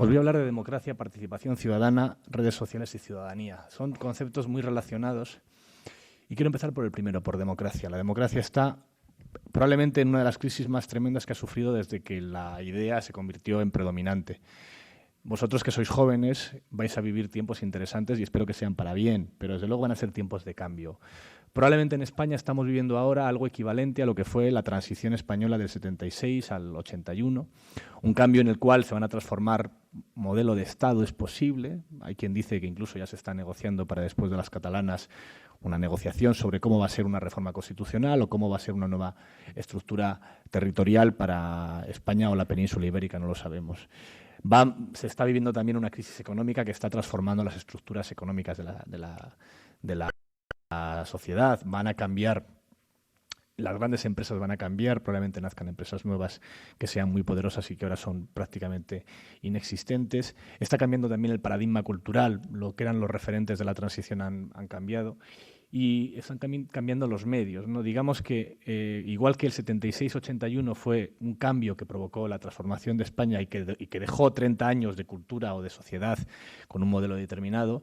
Os voy a hablar de democracia, participación ciudadana, redes sociales y ciudadanía. Son conceptos muy relacionados y quiero empezar por el primero, por democracia. La democracia está probablemente en una de las crisis más tremendas que ha sufrido desde que la idea se convirtió en predominante. Vosotros que sois jóvenes vais a vivir tiempos interesantes y espero que sean para bien, pero desde luego van a ser tiempos de cambio. Probablemente en España estamos viviendo ahora algo equivalente a lo que fue la transición española del 76 al 81, un cambio en el cual se van a transformar modelo de Estado, es posible. Hay quien dice que incluso ya se está negociando para después de las catalanas una negociación sobre cómo va a ser una reforma constitucional o cómo va a ser una nueva estructura territorial para España o la península ibérica, no lo sabemos. Se está viviendo también una crisis económica que está transformando las estructuras económicas de la sociedad. Van a cambiar, las grandes empresas van a cambiar, probablemente nazcan empresas nuevas que sean muy poderosas y que ahora son prácticamente inexistentes. Está cambiando también el paradigma cultural, lo que eran los referentes de la transición han cambiado. Y están también cambiando los medios, ¿no? Digamos que igual que el 76-81 fue un cambio que provocó la transformación de España y que dejó 30 años de cultura o de sociedad con un modelo determinado,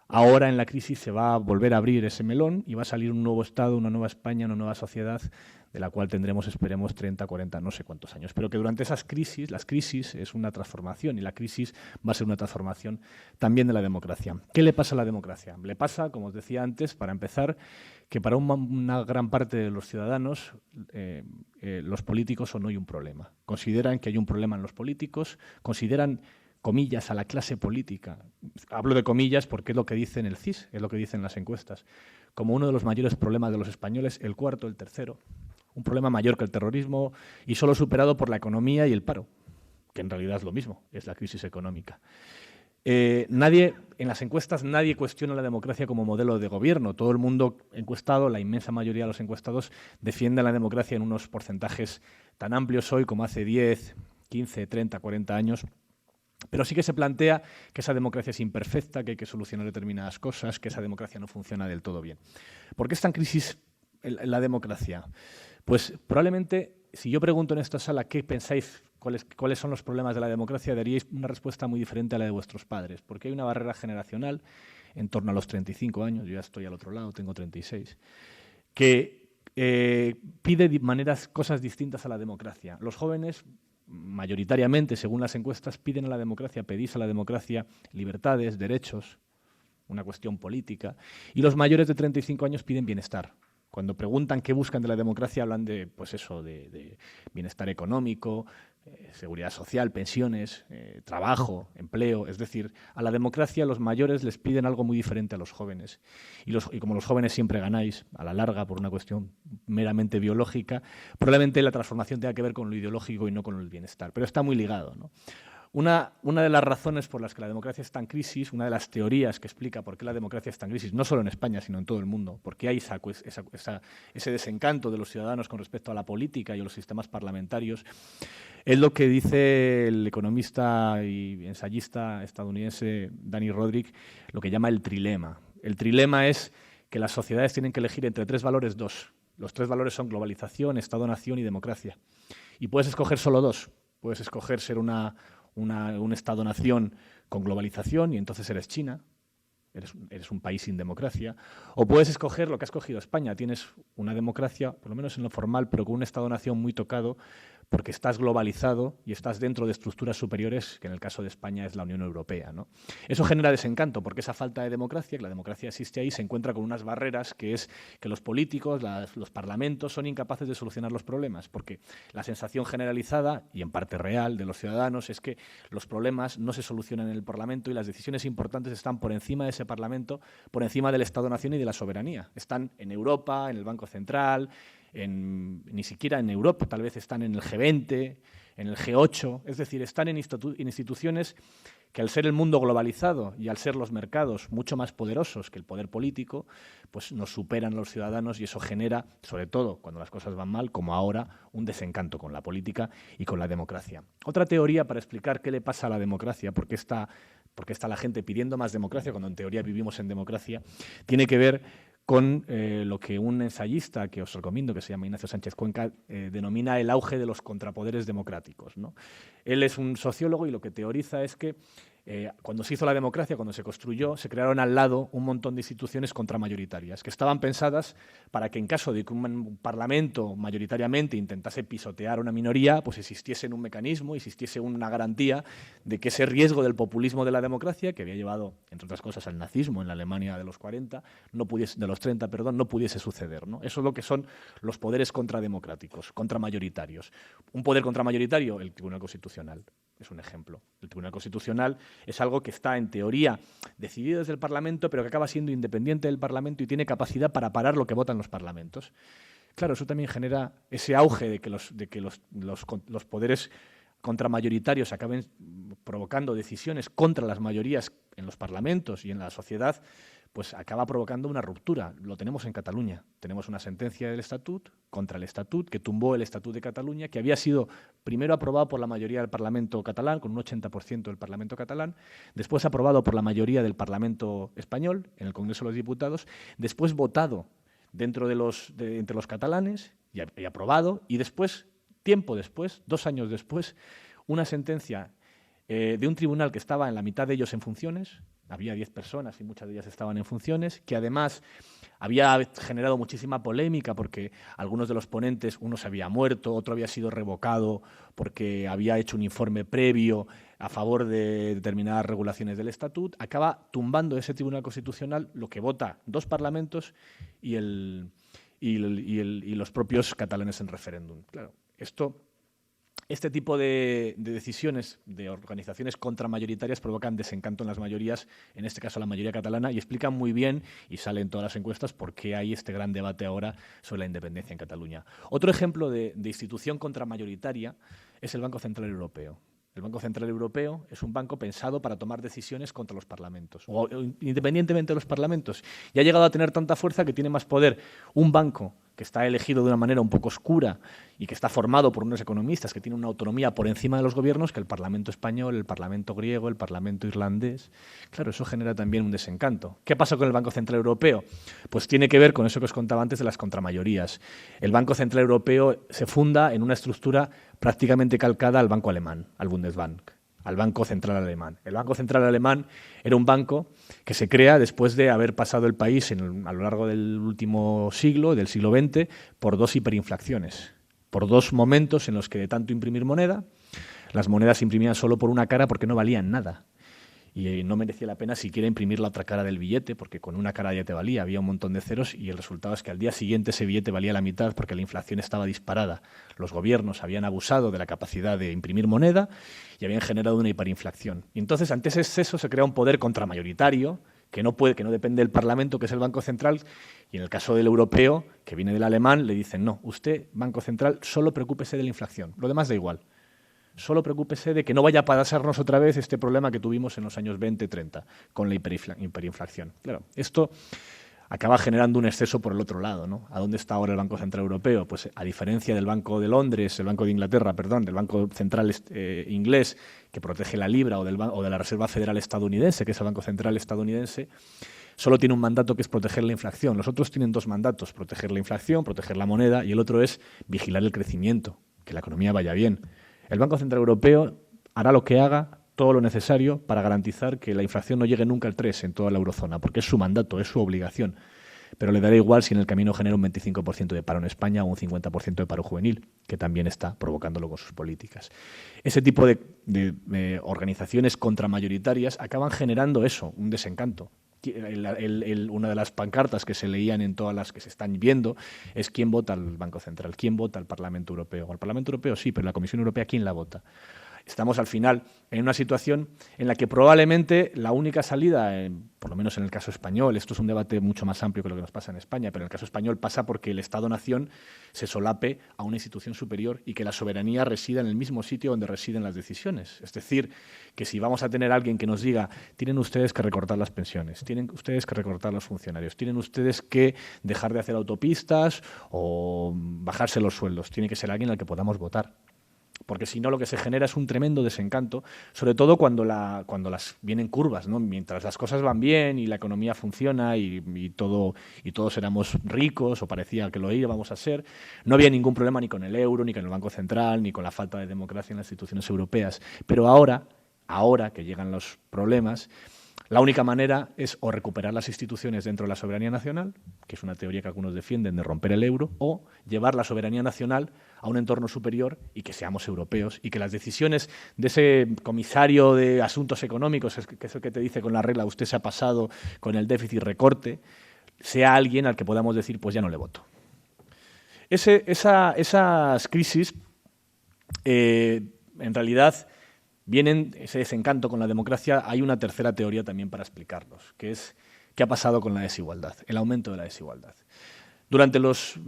ahora en la crisis se va a volver a abrir ese melón y va a salir un nuevo Estado, una nueva España, una nueva sociedad de la cual tendremos, esperemos, 30, 40, no sé cuántos años. Pero que durante esas crisis, las crisis es una transformación y la crisis va a ser una transformación también de la democracia. ¿Qué le pasa a la democracia? Le pasa, como os decía antes, para empezar, que para una gran parte de los ciudadanos los políticos son hoy un problema. Consideran que hay un problema en los políticos, consideran comillas, a la clase política. Hablo de comillas porque es lo que dice en el CIS, es lo que dicen las encuestas, como uno de los mayores problemas de los españoles, el cuarto, el tercero, un problema mayor que el terrorismo y solo superado por la economía y el paro, que en realidad es lo mismo, es la crisis económica. En las encuestas nadie cuestiona la democracia como modelo de gobierno. Todo el mundo encuestado, la inmensa mayoría de los encuestados, defiende la democracia en unos porcentajes tan amplios hoy como hace 10, 15, 30, 40 años. Pero sí que se plantea que esa democracia es imperfecta, que hay que solucionar determinadas cosas, que esa democracia no funciona del todo bien. ¿Por qué está en crisis la democracia? Pues probablemente, si yo pregunto en esta sala qué pensáis, cuáles son los problemas de la democracia, daríais una respuesta muy diferente a la de vuestros padres, porque hay una barrera generacional en torno a los 35 años, yo ya estoy al otro lado, tengo 36, que pide cosas distintas a la democracia. Los jóvenes, mayoritariamente, según las encuestas, pedís a la democracia libertades, derechos, una cuestión política, y los mayores de 35 años piden bienestar. Cuando preguntan qué buscan de la democracia, hablan de, pues eso, de bienestar económico, seguridad social, pensiones, trabajo, empleo. Es decir, a la democracia los mayores les piden algo muy diferente a los jóvenes. Y como los jóvenes siempre ganáis, a la larga, por una cuestión meramente biológica, probablemente la transformación tenga que ver con lo ideológico y no con el bienestar. Pero está muy ligado, ¿no? Una de las razones por las que la democracia está en crisis, una de las teorías que explica por qué la democracia está en crisis, no solo en España, sino en todo el mundo, porque hay ese desencanto de los ciudadanos con respecto a la política y a los sistemas parlamentarios, es lo que dice el economista y ensayista estadounidense Dani Rodrik, lo que llama el trilema. El trilema es que las sociedades tienen que elegir entre tres valores, dos. Los tres valores son globalización, Estado-nación y democracia. Y puedes escoger solo dos. Puedes escoger ser un Estado-nación con globalización y entonces eres China, eres un país sin democracia. O puedes escoger lo que ha escogido España. Tienes una democracia, por lo menos en lo formal, pero con un Estado-nación muy tocado porque estás globalizado y estás dentro de estructuras superiores, que en el caso de España es la Unión Europea, ¿no? Eso genera desencanto porque esa falta de democracia, que la democracia existe ahí, se encuentra con unas barreras que es que los políticos, los parlamentos son incapaces de solucionar los problemas, porque la sensación generalizada, y en parte real, de los ciudadanos es que los problemas no se solucionan en el Parlamento y las decisiones importantes están por encima de ese Parlamento, por encima del Estado-nación y de la soberanía. Están en Europa, en el Banco Central, ni siquiera en Europa, tal vez están en el G20, en el G8, es decir, están en instituciones que al ser el mundo globalizado y al ser los mercados mucho más poderosos que el poder político, pues nos superan los ciudadanos y eso genera, sobre todo cuando las cosas van mal, como ahora, un desencanto con la política y con la democracia. Otra teoría para explicar qué le pasa a la democracia, por qué está la gente pidiendo más democracia cuando en teoría vivimos en democracia, tiene que ver con lo que un ensayista que os recomiendo, que se llama Ignacio Sánchez Cuenca, denomina el auge de los contrapoderes democráticos, ¿no? Él es un sociólogo y lo que teoriza es que cuando se hizo la democracia, cuando se construyó, se crearon al lado un montón de instituciones contramayoritarias que estaban pensadas para que en caso de que un parlamento mayoritariamente intentase pisotear a una minoría, pues existiese un mecanismo, existiese una garantía de que ese riesgo del populismo de la democracia, que había llevado, entre otras cosas, al nazismo en la Alemania de los 40, de los 30, perdón, no pudiese suceder, ¿no? Eso es lo que son los poderes contrademocráticos, contramayoritarios. Un poder contramayoritario, el Tribunal Constitucional. Es un ejemplo. El Tribunal Constitucional es algo que está, en teoría, decidido desde el Parlamento, pero que acaba siendo independiente del Parlamento y tiene capacidad para parar lo que votan los parlamentos. Claro, eso también genera ese auge de que los poderes contramayoritarios acaben provocando decisiones contra las mayorías en los parlamentos y en la sociedad, pues acaba provocando una ruptura. Lo tenemos en Cataluña. Tenemos una sentencia del Estatut contra el Estatut que tumbó el Estatut de Cataluña, que había sido primero aprobado por la mayoría del Parlamento catalán, con un 80% del Parlamento catalán, después aprobado por la mayoría del Parlamento español, en el Congreso de los Diputados, después votado entre los catalanes y aprobado, y después, tiempo después, 2 años después, una sentencia de un tribunal que estaba en la mitad de ellos en funciones. Había 10 personas y muchas de ellas estaban en funciones, que además había generado muchísima polémica porque algunos de los ponentes, uno se había muerto, otro había sido revocado porque había hecho un informe previo a favor de determinadas regulaciones del Estatut. Acaba tumbando ese Tribunal Constitucional lo que vota 2 parlamentos y los propios catalanes en referéndum. Claro, este tipo de decisiones de organizaciones contramayoritarias provocan desencanto en las mayorías, en este caso la mayoría catalana, y explican muy bien, y sale en todas las encuestas, por qué hay este gran debate ahora sobre la independencia en Cataluña. Otro ejemplo de institución contramayoritaria es el Banco Central Europeo. El Banco Central Europeo es un banco pensado para tomar decisiones contra los parlamentos, o independientemente de los parlamentos. Y ha llegado a tener tanta fuerza que tiene más poder un banco que está elegido de una manera un poco oscura y que está formado por unos economistas que tienen una autonomía por encima de los gobiernos, que el Parlamento español, el Parlamento griego, el Parlamento irlandés. Claro, eso genera también un desencanto. ¿Qué pasa con el Banco Central Europeo? Pues tiene que ver con eso que os contaba antes de las contramayorías. El Banco Central Europeo se funda en una estructura prácticamente calcada al banco alemán, al Bundesbank, al Banco Central Alemán. El Banco Central Alemán era un banco que se crea después de haber pasado el país a lo largo del último siglo, del siglo XX, por 2 hiperinflaciones, por 2 momentos en los que de tanto imprimir moneda, las monedas se imprimían solo por una cara porque no valían nada. Y no merecía la pena siquiera imprimir la otra cara del billete, porque con una cara ya te valía, había un montón de ceros y el resultado es que al día siguiente ese billete valía la mitad porque la inflación estaba disparada. Los gobiernos habían abusado de la capacidad de imprimir moneda y habían generado una hiperinflación. Y entonces, ante ese exceso, se crea un poder contramayoritario que no depende del Parlamento, que es el Banco Central, y en el caso del europeo, que viene del alemán, le dicen, no, usted, Banco Central, solo preocúpese de la inflación, lo demás da igual. Solo preocúpese de que no vaya a pasarnos otra vez este problema que tuvimos en los años 20-30 con la hiperinflación. Claro, esto acaba generando un exceso por el otro lado, ¿no? ¿A dónde está ahora el Banco Central Europeo? Pues a diferencia del Banco de Londres, el Banco de Inglaterra, perdón, del Banco Central inglés, que protege la libra, o de la Reserva Federal estadounidense, que es el Banco Central estadounidense, solo tiene un mandato que es proteger la inflación. Los otros tienen 2 mandatos, proteger la inflación, proteger la moneda, y el otro es vigilar el crecimiento, que la economía vaya bien. El Banco Central Europeo hará lo que haga, todo lo necesario para garantizar que la inflación no llegue nunca al 3 en toda la eurozona, porque es su mandato, es su obligación. Pero le dará igual si en el camino genera un 25% de paro en España o un 50% de paro juvenil, que también está provocándolo con sus políticas. Ese tipo de organizaciones contramayoritarias acaban generando eso, un desencanto. Una de las pancartas que se leían en todas las que se están viendo es quién vota al Banco Central, quién vota al Parlamento Europeo. Al Parlamento Europeo sí, pero la Comisión Europea, ¿quién la vota? Estamos al final en una situación en la que probablemente la única salida, por lo menos en el caso español, esto es un debate mucho más amplio que lo que nos pasa en España, pero en el caso español pasa porque el Estado-nación se solape a una institución superior y que la soberanía resida en el mismo sitio donde residen las decisiones. Es decir, que si vamos a tener a alguien que nos diga tienen ustedes que recortar las pensiones, tienen ustedes que recortar los funcionarios, tienen ustedes que dejar de hacer autopistas o bajarse los sueldos, tiene que ser alguien al que podamos votar. porque si no lo que se genera es un tremendo desencanto, sobre todo cuando las vienen curvas, ¿no? Mientras las cosas van bien y la economía funciona y todos éramos ricos o parecía que lo íbamos a ser, no había ningún problema ni con el euro, ni con el Banco Central, ni con la falta de democracia en las instituciones europeas. Pero ahora que llegan los problemas, la única manera es o recuperar las instituciones dentro de la soberanía nacional, que es una teoría que algunos defienden de romper el euro, o llevar la soberanía nacional a un entorno superior y que seamos europeos y que las decisiones de ese comisario de asuntos económicos, que es el que te dice con la regla usted se ha pasado con el déficit recorte, sea alguien al que podamos decir pues ya no le voto. Esas crisis en realidad vienen, ese desencanto con la democracia. Hay una tercera teoría también para explicarlos, que es qué ha pasado con la desigualdad, el aumento de la desigualdad. Durante los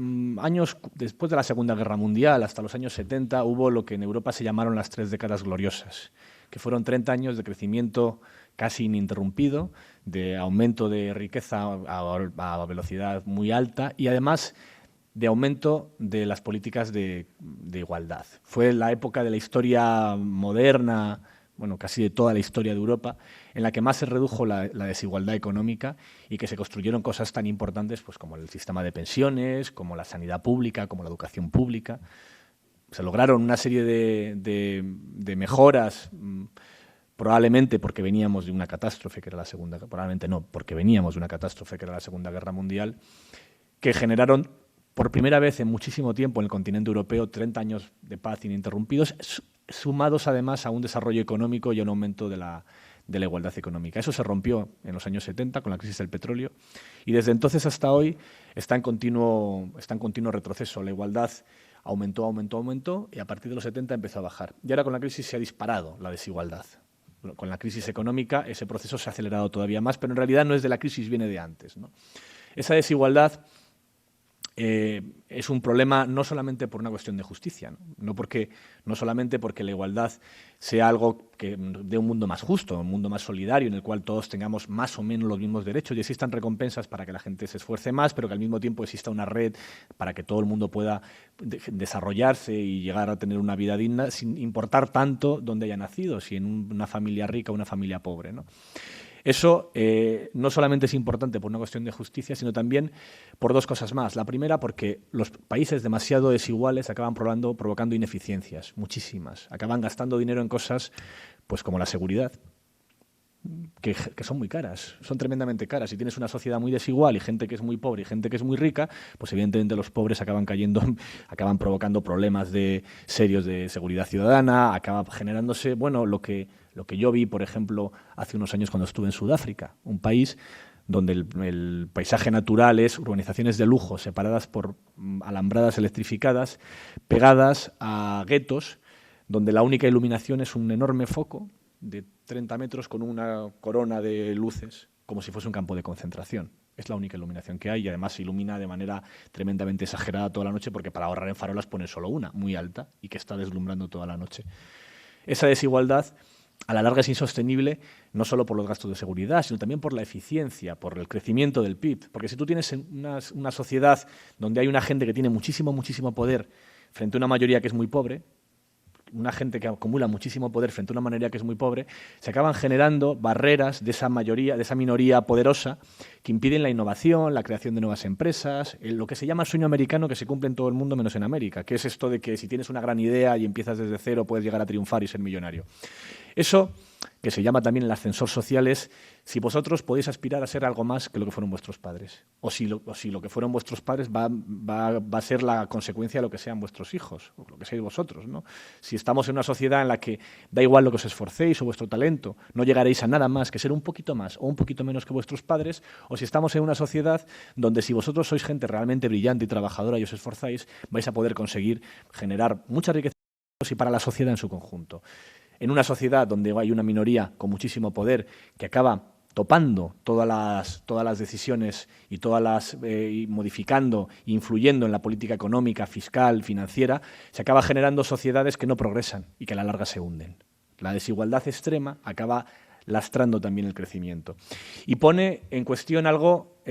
años después de la Segunda Guerra Mundial, hasta los años 70, hubo lo que en Europa se llamaron las 3 décadas gloriosas, que fueron 30 años de crecimiento casi ininterrumpido, de aumento de riqueza a velocidad muy alta y además de aumento de las políticas de igualdad. Fue la época de la historia moderna, bueno, casi de toda la historia de Europa, en la que más se redujo la desigualdad económica y que se construyeron cosas tan importantes pues, como el sistema de pensiones, como la sanidad pública, como la educación pública. Se lograron una serie de mejoras, probablemente porque veníamos de una catástrofe que era la Segunda, probablemente no, porque veníamos de una catástrofe que era la Segunda Guerra Mundial, que generaron por primera vez en muchísimo tiempo en el continente europeo 30 años de paz ininterrumpidos, sumados además a un desarrollo económico y a un aumento de la igualdad económica. Eso se rompió en los años 70 con la crisis del petróleo y desde entonces hasta hoy está en continuo retroceso. La igualdad aumentó y a partir de los 70 empezó a bajar. Y ahora con la crisis se ha disparado la desigualdad. Con la crisis económica ese proceso se ha acelerado todavía más, pero en realidad no es de la crisis, viene de antes, ¿no? Esa desigualdad es un problema no solamente por una cuestión de justicia, no solamente porque la igualdad sea algo que dé un mundo más justo, un mundo más solidario, en el cual todos tengamos más o menos los mismos derechos y existan recompensas para que la gente se esfuerce más, pero que al mismo tiempo exista una red para que todo el mundo pueda desarrollarse y llegar a tener una vida digna sin importar tanto dónde haya nacido, si en una familia rica o una familia pobre, ¿no? Eso no solamente es importante por una cuestión de justicia, sino también por dos cosas más. La primera, porque los países demasiado desiguales acaban provocando ineficiencias, muchísimas. Acaban gastando dinero en cosas pues, como la seguridad, que son muy caras, son tremendamente caras. Si tienes una sociedad muy desigual y gente que es muy pobre y gente que es muy rica, pues evidentemente los pobres acaban provocando problemas serios de seguridad ciudadana, acaba generándose, bueno, lo que yo vi, por ejemplo, hace unos años cuando estuve en Sudáfrica, un país donde el paisaje natural es urbanizaciones de lujo separadas por alambradas electrificadas, pegadas a guetos, donde la única iluminación es un enorme foco de 30 metros con una corona de luces, como si fuese un campo de concentración. Es la única iluminación que hay y además se ilumina de manera tremendamente exagerada toda la noche porque para ahorrar en farolas ponen solo una, muy alta, y que está deslumbrando toda la noche. Esa desigualdad a la larga es insostenible no solo por los gastos de seguridad, sino también por la eficiencia, por el crecimiento del PIB. Porque si tú tienes una sociedad donde hay una gente que tiene muchísimo poder frente a una mayoría que es muy pobre, una gente que acumula muchísimo poder frente a una minoría que es muy pobre, se acaban generando barreras de esa minoría poderosa que impiden la innovación, la creación de nuevas empresas, lo que se llama el sueño americano que se cumple en todo el mundo menos en América, que es esto de que si tienes una gran idea y empiezas desde cero puedes llegar a triunfar y ser millonario. Eso, que se llama también el ascensor social, es si vosotros podéis aspirar a ser algo más que lo que fueron vuestros padres, o si lo que fueron vuestros padres va a ser la consecuencia de lo que sean vuestros hijos, o lo que seáis vosotros, ¿no? Si estamos en una sociedad en la que da igual lo que os esforcéis o vuestro talento, no llegaréis a nada más que ser un poquito más o un poquito menos que vuestros padres, o si estamos en una sociedad donde si vosotros sois gente realmente brillante y trabajadora y os esforzáis, vais a poder conseguir generar mucha riqueza y para la sociedad en su conjunto. En una sociedad donde hay una minoría con muchísimo poder que acaba topando todas las decisiones y y modificando e influyendo en la política económica, fiscal, financiera, se acaba generando sociedades que no progresan y que a la larga se hunden. La desigualdad extrema acaba lastrando también el crecimiento. Y pone en cuestión algo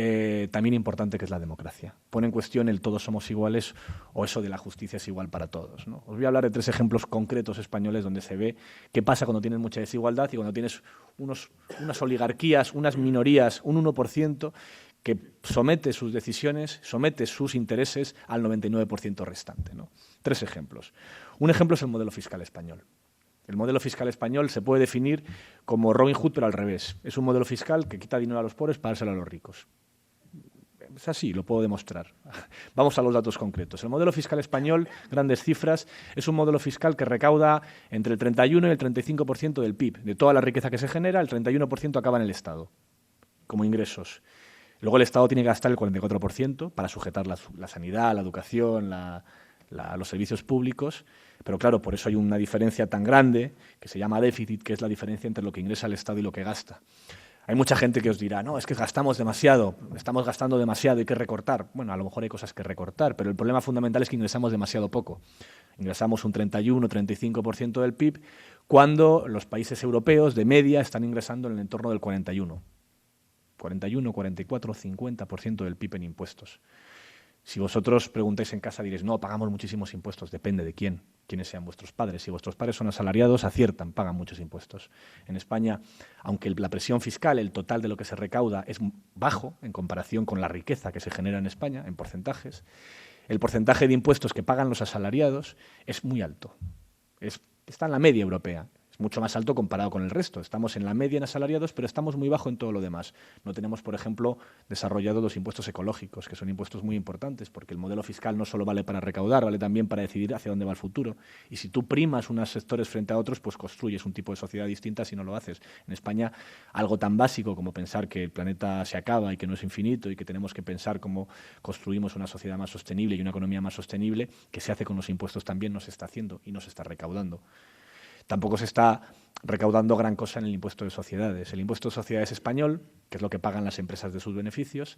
también importante, que es la democracia. Pone en cuestión el todos somos iguales o eso de la justicia es igual para todos, ¿no? Os voy a hablar de 3 ejemplos concretos españoles donde se ve qué pasa cuando tienes mucha desigualdad y cuando tienes unas oligarquías, unas minorías, un 1%, que somete sus decisiones, somete sus intereses al 99% restante, ¿no? 3 ejemplos. Un ejemplo es el modelo fiscal español. El modelo fiscal español se puede definir como Robin Hood, pero al revés. Es un modelo fiscal que quita dinero a los pobres para dárselo a los ricos. Es así, lo puedo demostrar. Vamos a los datos concretos. El modelo fiscal español, grandes cifras, es un modelo fiscal que recauda entre el 31 y el 35% del PIB. De toda la riqueza que se genera, el 31% acaba en el Estado, como ingresos. Luego el Estado tiene que gastar el 44% para sujetar la sanidad, la educación, los servicios públicos, pero claro, por eso hay una diferencia tan grande que se llama déficit, que es la diferencia entre lo que ingresa el Estado y lo que gasta. Hay mucha gente que os dirá, no, es que gastamos demasiado, estamos gastando demasiado, hay que recortar. Bueno, a lo mejor hay cosas que recortar, pero el problema fundamental es que ingresamos demasiado poco. Ingresamos un 31-35% del PIB, cuando los países europeos de media están ingresando en el entorno del 41, 44, 50% del PIB en impuestos. Si vosotros preguntáis en casa diréis, no, pagamos muchísimos impuestos, depende de quiénes sean vuestros padres. Si vuestros padres son asalariados, aciertan, pagan muchos impuestos. En España, aunque la presión fiscal, el total de lo que se recauda es bajo en comparación con la riqueza que se genera en España, en porcentajes, el porcentaje de impuestos que pagan los asalariados es muy alto. Está en la media europea. Mucho más alto comparado con el resto. Estamos en la media en asalariados, pero estamos muy bajo en todo lo demás. No tenemos, por ejemplo, desarrollado los impuestos ecológicos, que son impuestos muy importantes, porque el modelo fiscal no solo vale para recaudar, vale también para decidir hacia dónde va el futuro. Y si tú primas unos sectores frente a otros, pues construyes un tipo de sociedad distinta si no lo haces. En España, algo tan básico como pensar que el planeta se acaba y que no es infinito y que tenemos que pensar cómo construimos una sociedad más sostenible y una economía más sostenible, que se hace con los impuestos también, no se está haciendo y no se está recaudando. Tampoco se está recaudando gran cosa en el impuesto de sociedades. El impuesto de sociedades español, que es lo que pagan las empresas de sus beneficios,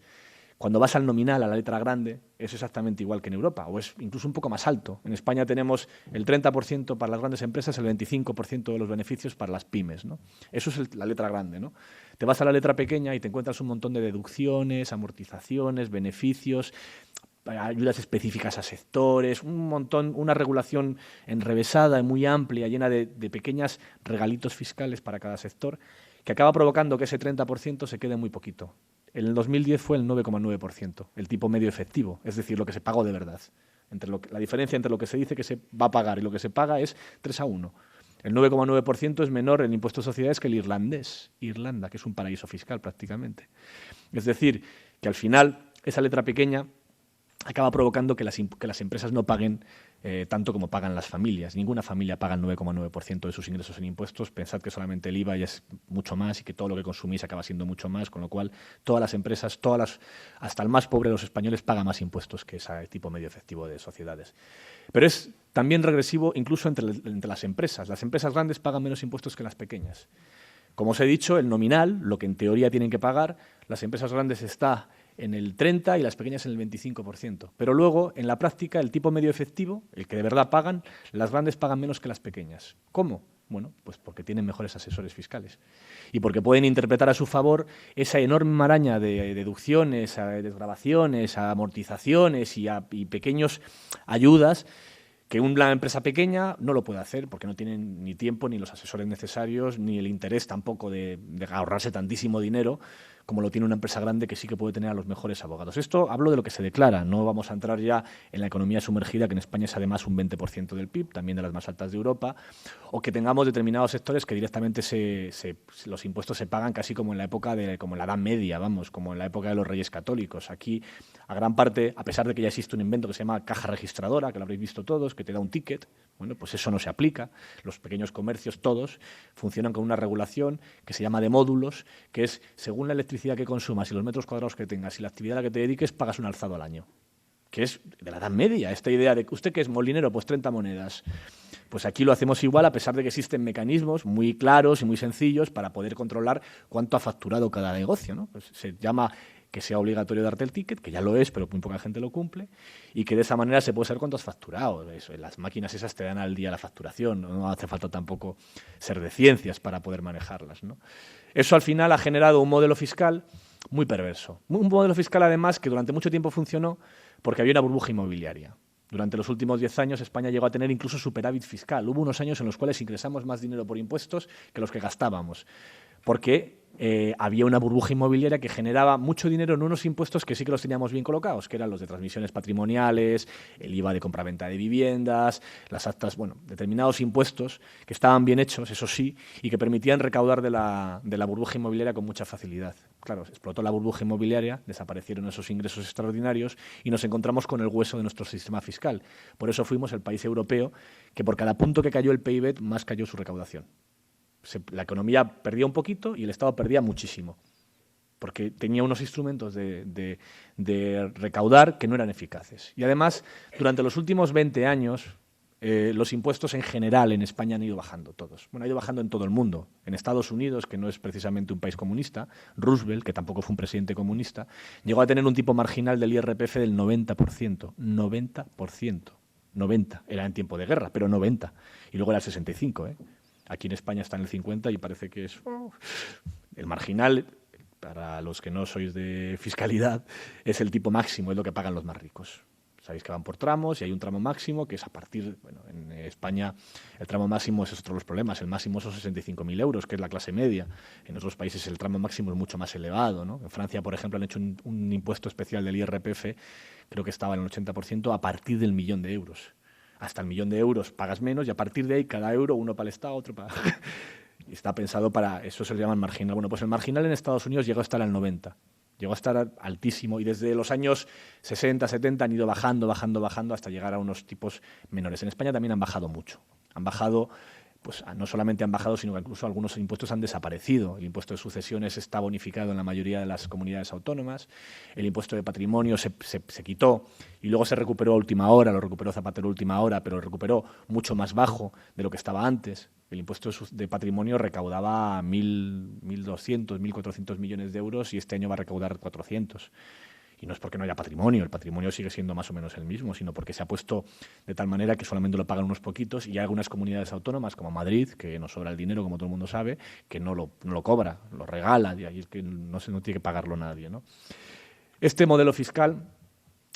cuando vas al nominal, a la letra grande, es exactamente igual que en Europa, o es incluso un poco más alto. En España tenemos el 30% para las grandes empresas, el 25% de los beneficios para las pymes, ¿no? Eso es la letra grande, ¿no? Te vas a la letra pequeña y te encuentras un montón de deducciones, amortizaciones, beneficios, ayudas específicas a sectores, un montón, una regulación enrevesada y muy amplia, llena de pequeños regalitos fiscales para cada sector, que acaba provocando que ese 30% se quede muy poquito. En el 2010 fue el 9,9%, el tipo medio efectivo, es decir, lo que se pagó de verdad. La diferencia entre lo que se dice que se va a pagar y lo que se paga es 3-1. El 9,9% es menor en impuestos de sociedades que el irlandés, Irlanda, que es un paraíso fiscal prácticamente. Es decir, que al final esa letra pequeña acaba provocando que las empresas no paguen tanto como pagan las familias. Ninguna familia paga el 9,9% de sus ingresos en impuestos. Pensad que solamente el IVA ya es mucho más y que todo lo que consumís acaba siendo mucho más, con lo cual todas las empresas, hasta el más pobre de los españoles, paga más impuestos que ese tipo medio efectivo de sociedades. Pero es también regresivo incluso entre las empresas. Las empresas grandes pagan menos impuestos que las pequeñas. Como os he dicho, el nominal, lo que en teoría tienen que pagar, las empresas grandes está en el 30% y las pequeñas en el 25%. Pero luego, en la práctica, el tipo medio efectivo, el que de verdad pagan, las grandes pagan menos que las pequeñas. ¿Cómo? Bueno, pues porque tienen mejores asesores fiscales y porque pueden interpretar a su favor esa enorme maraña de deducciones, a desgravaciones, a amortizaciones y pequeñas ayudas que una empresa pequeña no lo puede hacer porque no tienen ni tiempo, ni los asesores necesarios, ni el interés tampoco de ahorrarse tantísimo dinero como lo tiene una empresa grande que sí que puede tener a los mejores abogados. Esto hablo de lo que se declara, no vamos a entrar ya en la economía sumergida, que en España es además un 20% del PIB, también de las más altas de Europa, o que tengamos determinados sectores que directamente los impuestos se pagan casi como en la época como en la Edad Media, vamos, como en la época de los Reyes Católicos. Aquí, a gran parte, a pesar de que ya existe un invento que se llama caja registradora, que lo habréis visto todos, que te da un ticket, bueno, pues eso no se aplica. Los pequeños comercios, todos, funcionan con una regulación que se llama de módulos, que es según la electricidad que consumas y los metros cuadrados que tengas y la actividad a la que te dediques, pagas un alzado al año. Que es de la Edad Media, esta idea de que usted que es molinero, pues 30 monedas. Pues aquí lo hacemos igual, a pesar de que existen mecanismos muy claros y muy sencillos para poder controlar cuánto ha facturado cada negocio, ¿no? Pues se llama que sea obligatorio darte el ticket, que ya lo es, pero muy poca gente lo cumple, y que de esa manera se puede saber cuánto has facturado. Eso, las máquinas esas te dan al día la facturación, no hace falta tampoco ser de ciencias para poder manejarlas, ¿no? Eso al final ha generado un modelo fiscal muy perverso. Un modelo fiscal, además, que durante mucho tiempo funcionó porque había una burbuja inmobiliaria. Durante los últimos 10 años España llegó a tener incluso superávit fiscal. Hubo unos años en los cuales ingresamos más dinero por impuestos que los que gastábamos, porque había una burbuja inmobiliaria que generaba mucho dinero en unos impuestos que sí que los teníamos bien colocados, que eran los de transmisiones patrimoniales, el IVA de compraventa de viviendas, las actas, bueno, determinados impuestos que estaban bien hechos, eso sí, y que permitían recaudar de la burbuja inmobiliaria con mucha facilidad. Claro, explotó la burbuja inmobiliaria, desaparecieron esos ingresos extraordinarios y nos encontramos con el hueso de nuestro sistema fiscal. Por eso fuimos el país europeo que por cada punto que cayó el PIB, más cayó su recaudación. La economía perdía un poquito y el Estado perdía muchísimo, porque tenía unos instrumentos de recaudar que no eran eficaces. Y además, durante los últimos 20 años, los impuestos en general en España han ido bajando todos. Bueno, ha ido bajando en todo el mundo. En Estados Unidos, que no es precisamente un país comunista, Roosevelt, que tampoco fue un presidente comunista, llegó a tener un tipo marginal del IRPF del 90%. 90%. 90. Era en tiempo de guerra, pero 90. Y luego era el 65, ¿eh? Aquí en España está en el 50 y parece que es el marginal, para los que no sois de fiscalidad, es el tipo máximo, es lo que pagan los más ricos. Sabéis que van por tramos y hay un tramo máximo que es a partir, bueno, en España el tramo máximo es otro de los problemas, el máximo son 65.000 euros, que es la clase media. En otros países el tramo máximo es mucho más elevado, ¿no? En Francia, por ejemplo, han hecho un impuesto especial del IRPF, creo que estaba en el 80%, a partir del 1.000.000 de euros. Hasta el 1.000.000 de euros pagas menos y a partir de ahí cada euro, uno para el Estado, otro para... y está pensado para... Eso se le llama marginal. Bueno, pues el marginal en Estados Unidos llegó a estar al 90. Llegó a estar altísimo y desde los años 60, 70 han ido bajando hasta llegar a unos tipos menores. En España también han bajado mucho. Han bajado... Pues no solamente han bajado, sino que incluso algunos impuestos han desaparecido. El impuesto de sucesiones está bonificado en la mayoría de las comunidades autónomas. El impuesto de patrimonio se quitó y luego se recuperó a última hora, lo recuperó Zapatero a última hora, pero lo recuperó mucho más bajo de lo que estaba antes. El impuesto de patrimonio recaudaba 1.200, 1.400 millones de euros y este año va a recaudar 400. Y no es porque no haya patrimonio, el patrimonio sigue siendo más o menos el mismo, sino porque se ha puesto de tal manera que solamente lo pagan unos poquitos y hay algunas comunidades autónomas, como Madrid, que nos sobra el dinero, como todo el mundo sabe, que no lo cobra, lo regala, y ahí es que no tiene que pagarlo nadie, ¿no? Este modelo fiscal,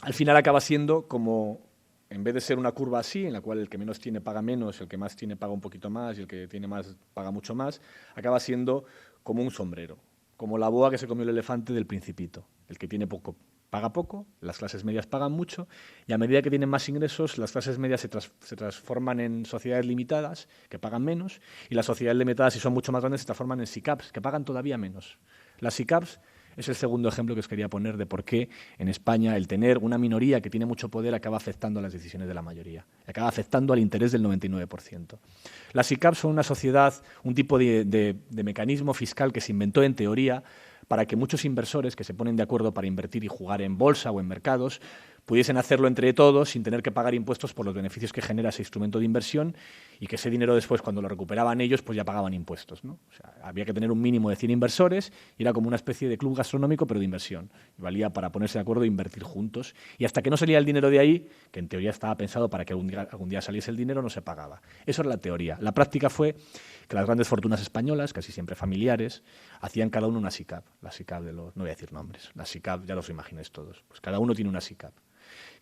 al final acaba siendo como, en vez de ser una curva así, en la cual el que menos tiene paga menos, el que más tiene paga un poquito más y el que tiene más paga mucho más, acaba siendo como un sombrero, como la boa que se comió el elefante del Principito. El que tiene poco paga poco, las clases medias pagan mucho y a medida que tienen más ingresos, las clases medias se transforman en sociedades limitadas, que pagan menos, y las sociedades limitadas, si son mucho más grandes, se transforman en SICAPs, que pagan todavía menos. Las SICAPs es el segundo ejemplo que os quería poner de por qué en España el tener una minoría que tiene mucho poder acaba afectando a las decisiones de la mayoría, acaba afectando al interés del 99%. Las SICAPs son una sociedad, un tipo de mecanismo fiscal que se inventó en teoría para que muchos inversores que se ponen de acuerdo para invertir y jugar en bolsa o en mercados pudiesen hacerlo entre todos sin tener que pagar impuestos por los beneficios que genera ese instrumento de inversión y que ese dinero después, cuando lo recuperaban ellos, pues ya pagaban impuestos, ¿no? O sea, había que tener un mínimo de 100 inversores y era como una especie de club gastronómico, pero de inversión. Y valía para ponerse de acuerdo e invertir juntos. Y hasta que no salía el dinero de ahí, que en teoría estaba pensado para que algún día saliese el dinero, no se pagaba. Eso era la teoría. La práctica fue que las grandes fortunas españolas, casi siempre familiares, hacían cada uno una SICAP. La SICAP de los... No voy a decir nombres. La SICAP, ya los imagináis todos. Pues cada uno tiene una SICAP.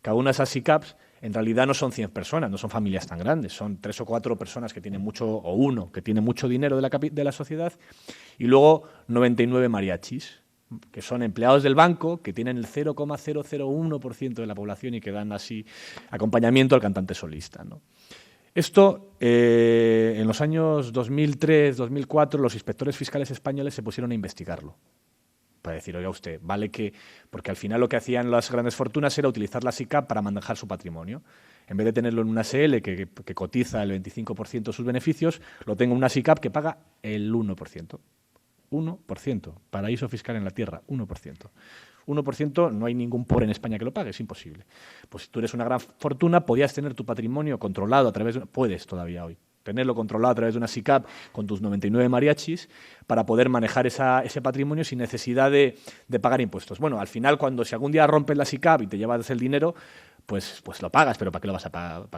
Cada una de esas SICAPs en realidad no son 100 personas, no son familias tan grandes, son 3 o 4 personas que tienen mucho, o uno que tiene mucho dinero de la sociedad, y luego 99 mariachis, que son empleados del banco, que tienen el 0,001% de la población y que dan así acompañamiento al cantante solista, ¿no? Esto, en los años 2003, 2004, los inspectores fiscales españoles se pusieron a investigarlo. Para decir, oiga usted, vale que... Porque al final lo que hacían las grandes fortunas era utilizar la SICAP para manejar su patrimonio. En vez de tenerlo en una SL que cotiza el 25% de sus beneficios, lo tengo en una SICAP que paga el 1%. 1%. Paraíso fiscal en la tierra, 1%. 1% no hay ningún pobre en España que lo pague, es imposible. Pues si tú eres una gran fortuna, podías tener tu patrimonio controlado a través de... Puedes todavía hoy tenerlo controlado a través de una SICAP con tus 99 mariachis para poder manejar ese patrimonio sin necesidad de pagar impuestos. Bueno, al final, si algún día rompes la SICAP y te llevas el dinero, pues lo pagas, pero ¿para qué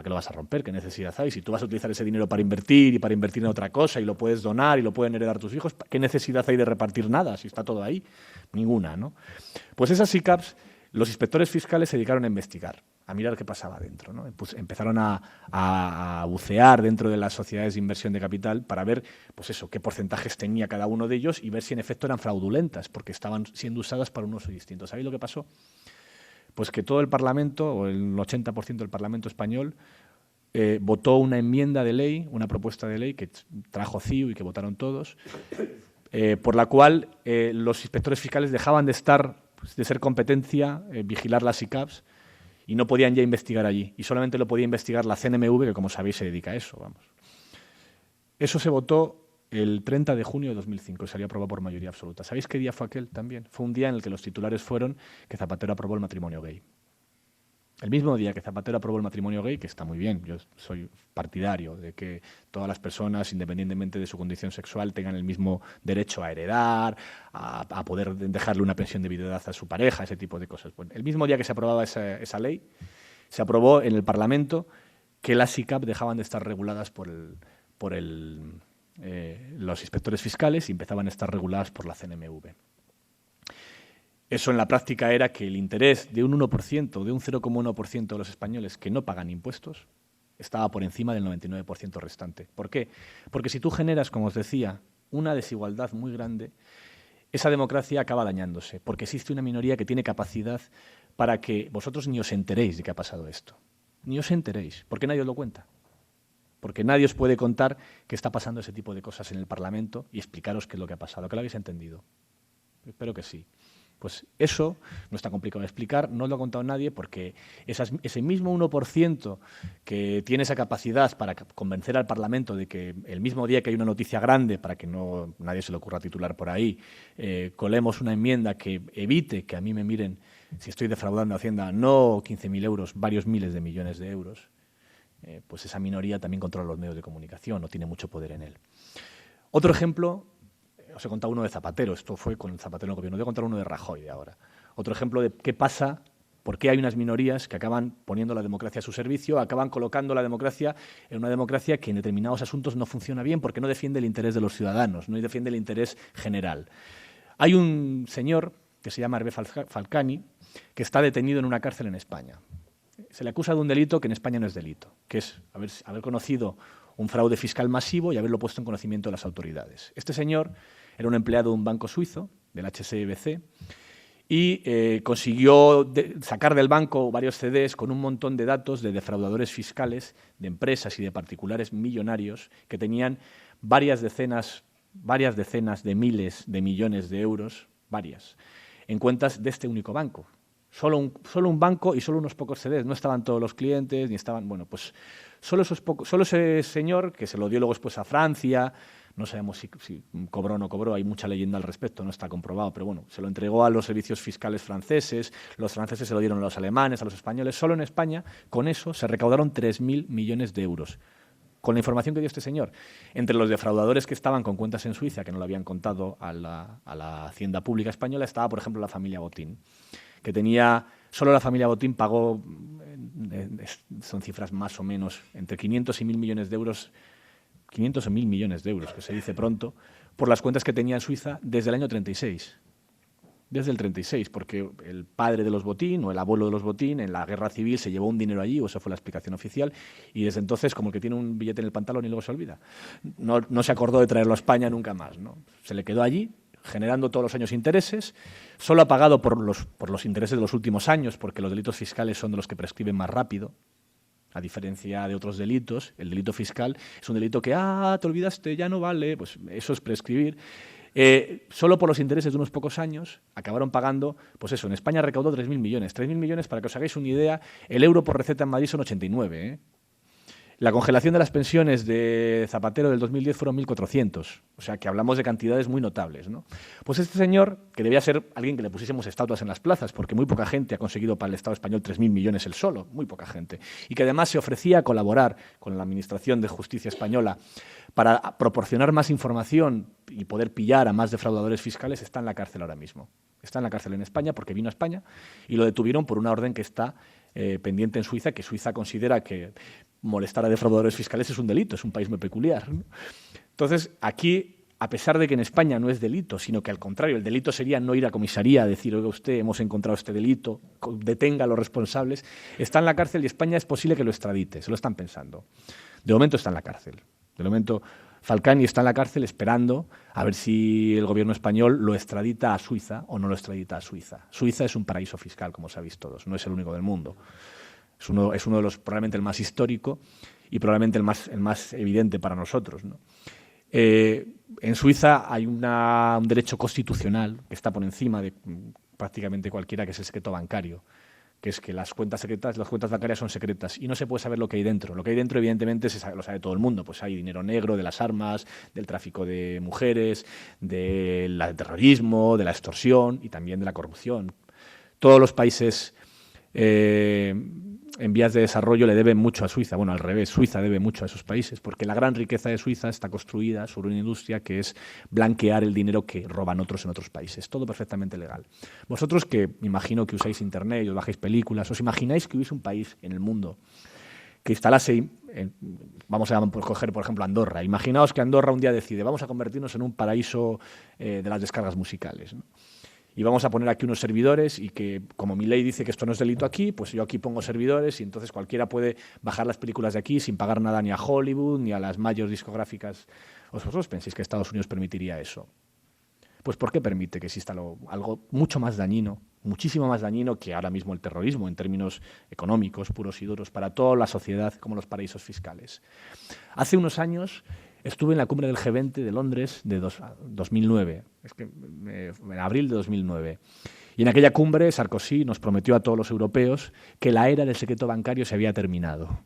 lo vas a romper? ¿Qué necesidad hay? Si tú vas a utilizar ese dinero para invertir y para invertir en otra cosa y lo puedes donar y lo pueden heredar tus hijos, ¿qué necesidad hay de repartir nada si está todo ahí? Ninguna, ¿no? Pues esas SICAVs, los inspectores fiscales se dedicaron a investigar, a mirar qué pasaba dentro, ¿no? Pues empezaron a bucear dentro de las sociedades de inversión de capital para ver, pues eso, qué porcentajes tenía cada uno de ellos y ver si en efecto eran fraudulentas, porque estaban siendo usadas para un uso distinto. ¿Sabéis lo que pasó? Pues que todo el Parlamento, o el 80% del Parlamento español, votó una enmienda de ley, una propuesta de ley que trajo CIU y que votaron todos, por la cual los inspectores fiscales dejaban de ser competencia, vigilar las SICAVs, y no podían ya investigar allí. Y solamente lo podía investigar la CNMV, que como sabéis se dedica a eso. Vamos. Eso se votó el 30 de junio de 2005 y salió aprobado por mayoría absoluta. ¿Sabéis qué día fue aquel también? Fue un día en el que los titulares fueron que Zapatero aprobó el matrimonio gay. El mismo día que Zapatero aprobó el matrimonio gay, que está muy bien, yo soy partidario de que todas las personas, independientemente de su condición sexual, tengan el mismo derecho a heredar, a poder dejarle una pensión de viudedad a su pareja, ese tipo de cosas. Bueno, el mismo día que se aprobaba esa ley, se aprobó en el Parlamento que las SICAV dejaban de estar reguladas por los inspectores fiscales y empezaban a estar reguladas por la CNMV. Eso en la práctica era que el interés de un 1%, de un 0,1% de los españoles que no pagan impuestos, estaba por encima del 99% restante. ¿Por qué? Porque si tú generas, como os decía, una desigualdad muy grande, esa democracia acaba dañándose, porque existe una minoría que tiene capacidad para que vosotros ni os enteréis de que ha pasado esto. Ni os enteréis, porque nadie os lo cuenta. Porque nadie os puede contar que está pasando ese tipo de cosas en el Parlamento y explicaros qué es lo que ha pasado, que lo habéis entendido. Espero que sí. Pues eso no está complicado de explicar, no lo ha contado nadie porque ese mismo 1% que tiene esa capacidad para convencer al Parlamento de que el mismo día que hay una noticia grande, para que no nadie se le ocurra titular por ahí, colemos una enmienda que evite que a mí me miren si estoy defraudando a Hacienda, no 15.000 euros, varios miles de millones de euros, pues esa minoría también controla los medios de comunicación, no tiene mucho poder en él. Otro ejemplo. Os he contado uno de Zapatero, esto fue con Zapatero en el gobierno, os voy a contar uno de Rajoy de ahora. Otro ejemplo de qué pasa, por qué hay unas minorías que acaban poniendo la democracia a su servicio, acaban colocando la democracia en una democracia que en determinados asuntos no funciona bien porque no defiende el interés de los ciudadanos, no defiende el interés general. Hay un señor que se llama Hervé Falcani que está detenido en una cárcel en España. Se le acusa de un delito que en España no es delito, que es haber conocido un fraude fiscal masivo y haberlo puesto en conocimiento de las autoridades. Este señor era un empleado de un banco suizo, del HSBC, y consiguió sacar del banco varios CDs con un montón de datos de defraudadores fiscales, de empresas y de particulares millonarios que tenían varias decenas de miles de millones de euros, en cuentas de este único banco. Solo un banco y solo unos pocos CDs. No estaban todos los clientes, ni estaban... Bueno, pues solo ese señor, que se lo dio luego después a Francia, no sabemos si cobró o no cobró, hay mucha leyenda al respecto, no está comprobado, pero bueno, se lo entregó a los servicios fiscales franceses, los franceses se lo dieron a los alemanes, a los españoles. Solo en España, con eso, se recaudaron 3.000 millones de euros. Con la información que dio este señor, entre los defraudadores que estaban con cuentas en Suiza, que no lo habían contado a la Hacienda Pública Española, estaba, por ejemplo, la familia Botín, que tenía, solo la familia Botín pagó, son cifras más o menos, entre 500 y 1.000 millones de euros, 500 o 1.000 millones de euros, que se dice pronto, por las cuentas que tenía en Suiza desde el año 36. Desde el 36, porque el padre de los Botín o el abuelo de los Botín en la guerra civil se llevó un dinero allí, o esa fue la explicación oficial, y desde entonces como el que tiene un billete en el pantalón y luego se olvida. No se acordó de traerlo a España nunca más, ¿no? Se le quedó allí, generando todos los años intereses, solo ha pagado por los intereses de los últimos años, porque los delitos fiscales son de los que prescriben más rápido, a diferencia de otros delitos. El delito fiscal es un delito que, te olvidaste, ya no vale, pues eso es prescribir. Solo por los intereses de unos pocos años acabaron pagando, pues eso, en España recaudó 3.000 millones. 3.000 millones, para que os hagáis una idea, el euro por receta en Madrid son 89, ¿eh? La congelación de las pensiones de Zapatero del 2010 fueron 1.400, o sea que hablamos de cantidades muy notables, ¿no? Pues este señor, que debía ser alguien que le pusiésemos estatuas en las plazas, porque muy poca gente ha conseguido para el Estado español 3.000 millones él solo, muy poca gente, y que además se ofrecía a colaborar con la Administración de Justicia española para proporcionar más información y poder pillar a más defraudadores fiscales, está en la cárcel ahora mismo. Está en la cárcel en España porque vino a España y lo detuvieron por una orden que está pendiente en Suiza, que Suiza considera que molestar a defraudadores fiscales es un delito, es un país muy peculiar, ¿no? Entonces, aquí, a pesar de que en España no es delito, sino que al contrario, el delito sería no ir a comisaría a decir, oiga usted, hemos encontrado este delito, detenga a los responsables, está en la cárcel y España es posible que lo extradite, se lo están pensando. De momento está en la cárcel. De momento Falcani está en la cárcel esperando a ver si el gobierno español lo extradita a Suiza o no lo extradita a Suiza. Suiza es un paraíso fiscal, como sabéis todos, no es el único del mundo. Es uno de los, probablemente el más histórico y probablemente el más evidente para nosotros, ¿no? En Suiza hay un derecho constitucional que está por encima de prácticamente cualquiera, que es el secreto bancario, que es que las cuentas bancarias son secretas y no se puede saber lo que hay dentro. Lo que hay dentro, evidentemente, lo sabe todo el mundo. Pues hay dinero negro de las armas, del tráfico de mujeres, del terrorismo, de la extorsión y también de la corrupción. Todos los países en vías de desarrollo le deben mucho a Suiza. Bueno, al revés, Suiza debe mucho a esos países, porque la gran riqueza de Suiza está construida sobre una industria que es blanquear el dinero que roban otros en otros países. Todo perfectamente legal. Vosotros, que me imagino que usáis internet y os bajáis películas, ¿os imagináis que hubiese un país en el mundo que instalase, vamos a coger por ejemplo Andorra? Imaginaos que Andorra un día decide, vamos a convertirnos en un paraíso de las descargas musicales, ¿no? Y vamos a poner aquí unos servidores y que, como mi ley dice que esto no es delito aquí, pues yo aquí pongo servidores y entonces cualquiera puede bajar las películas de aquí sin pagar nada ni a Hollywood ni a las mayores discográficas. ¿Vosotros pensáis que Estados Unidos permitiría eso? Pues ¿por qué permite que exista algo mucho más dañino, muchísimo más dañino que ahora mismo el terrorismo en términos económicos, puros y duros, para toda la sociedad, como los paraísos fiscales? Hace unos años estuve en la cumbre del G20 de Londres de 2009, en abril de 2009. Y en aquella cumbre Sarkozy nos prometió a todos los europeos que la era del secreto bancario se había terminado.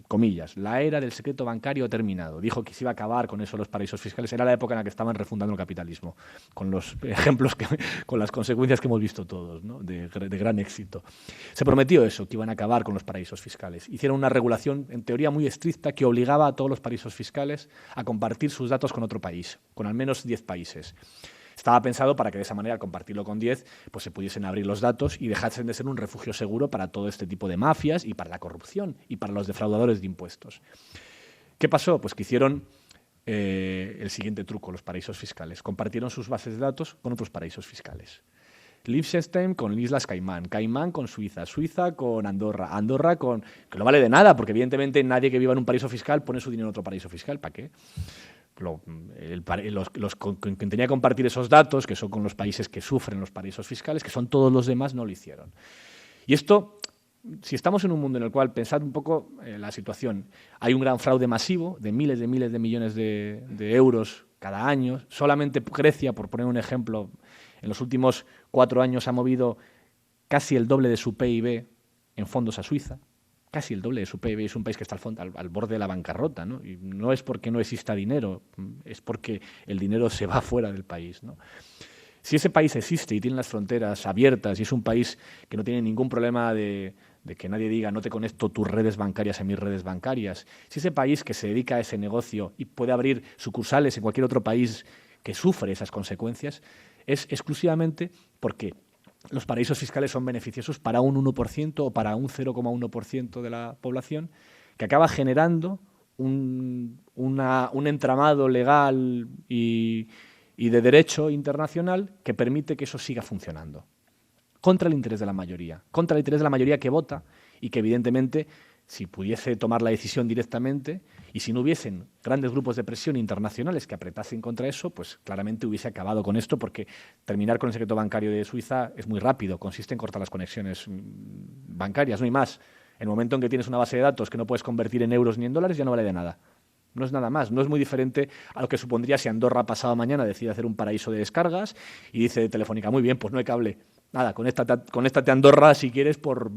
Comillas, la era del secreto bancario ha terminado. Dijo que se iba a acabar con eso los paraísos fiscales. Era la época en la que estaban refundando el capitalismo, con los ejemplos, con las consecuencias que hemos visto todos, ¿no? de gran éxito. Se prometió eso, que iban a acabar con los paraísos fiscales. Hicieron una regulación, en teoría, muy estricta que obligaba a todos los paraísos fiscales a compartir sus datos con otro país, con al menos 10 países. Estaba pensado para que de esa manera, al compartirlo con 10, pues se pudiesen abrir los datos y dejasen de ser un refugio seguro para todo este tipo de mafias y para la corrupción y para los defraudadores de impuestos. ¿Qué pasó? Pues que hicieron el siguiente truco, los paraísos fiscales. Compartieron sus bases de datos con otros paraísos fiscales. Liechtenstein con Islas Caimán, Caimán con Suiza, Suiza con Andorra, Andorra con... que no vale de nada, porque evidentemente nadie que viva en un paraíso fiscal pone su dinero en otro paraíso fiscal. ¿Para qué? Quien tenía que compartir esos datos, que son con los países que sufren los paraísos fiscales, que son todos los demás, no lo hicieron. Y esto, si estamos en un mundo en el cual, pensad un poco la situación, hay un gran fraude masivo de miles de millones de euros cada año. Solamente Grecia, por poner un ejemplo, en los últimos 4 años ha movido casi el doble de su PIB en fondos a Suiza. Casi el doble de su PIB, es un país que está al borde de la bancarrota, ¿no? Y no es porque no exista dinero, es porque el dinero se va fuera del país, ¿no? Si ese país existe y tiene las fronteras abiertas y es un país que no tiene ningún problema de que nadie diga no te conecto tus redes bancarias a mis redes bancarias, si ese país que se dedica a ese negocio y puede abrir sucursales en cualquier otro país que sufre esas consecuencias, es exclusivamente porque los paraísos fiscales son beneficiosos para un 1% o para un 0,1% de la población, que acaba generando un entramado legal y de derecho internacional que permite que eso siga funcionando. Contra el interés de la mayoría que vota y que evidentemente, si pudiese tomar la decisión directamente y si no hubiesen grandes grupos de presión internacionales que apretasen contra eso, pues claramente hubiese acabado con esto, porque terminar con el secreto bancario de Suiza es muy rápido, consiste en cortar las conexiones bancarias, no hay más. En el momento en que tienes una base de datos que no puedes convertir en euros ni en dólares, ya no vale de nada. No es nada más, no es muy diferente a lo que supondría si Andorra pasado mañana decide hacer un paraíso de descargas y dice Telefónica, muy bien, pues no hay cable. Nada, conéctate a Andorra si quieres por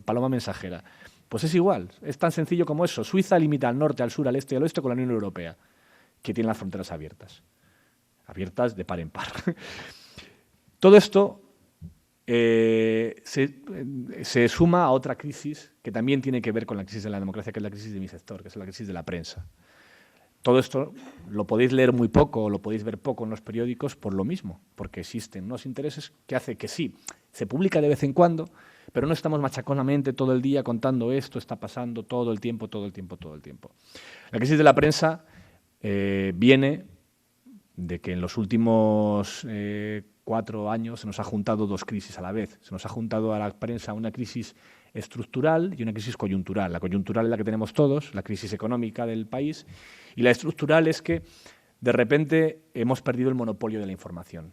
paloma mensajera. Pues es igual, es tan sencillo como eso. Suiza limita al norte, al sur, al este y al oeste con la Unión Europea, que tiene las fronteras abiertas de par en par. Todo esto se suma a otra crisis que también tiene que ver con la crisis de la democracia, que es la crisis de mi sector, que es la crisis de la prensa. Todo esto lo podéis leer muy poco o lo podéis ver poco en los periódicos por lo mismo, porque existen unos intereses que hace que sí, se publica de vez en cuando, pero no estamos machaconamente todo el día contando esto está pasando todo el tiempo, todo el tiempo, todo el tiempo. La crisis de la prensa viene de que en los últimos 4 años se nos ha juntado 2 crisis a la vez. Se nos ha juntado a la prensa una crisis estructural y una crisis coyuntural. La coyuntural es la que tenemos todos, la crisis económica del país, y la estructural es que de repente hemos perdido el monopolio de la información.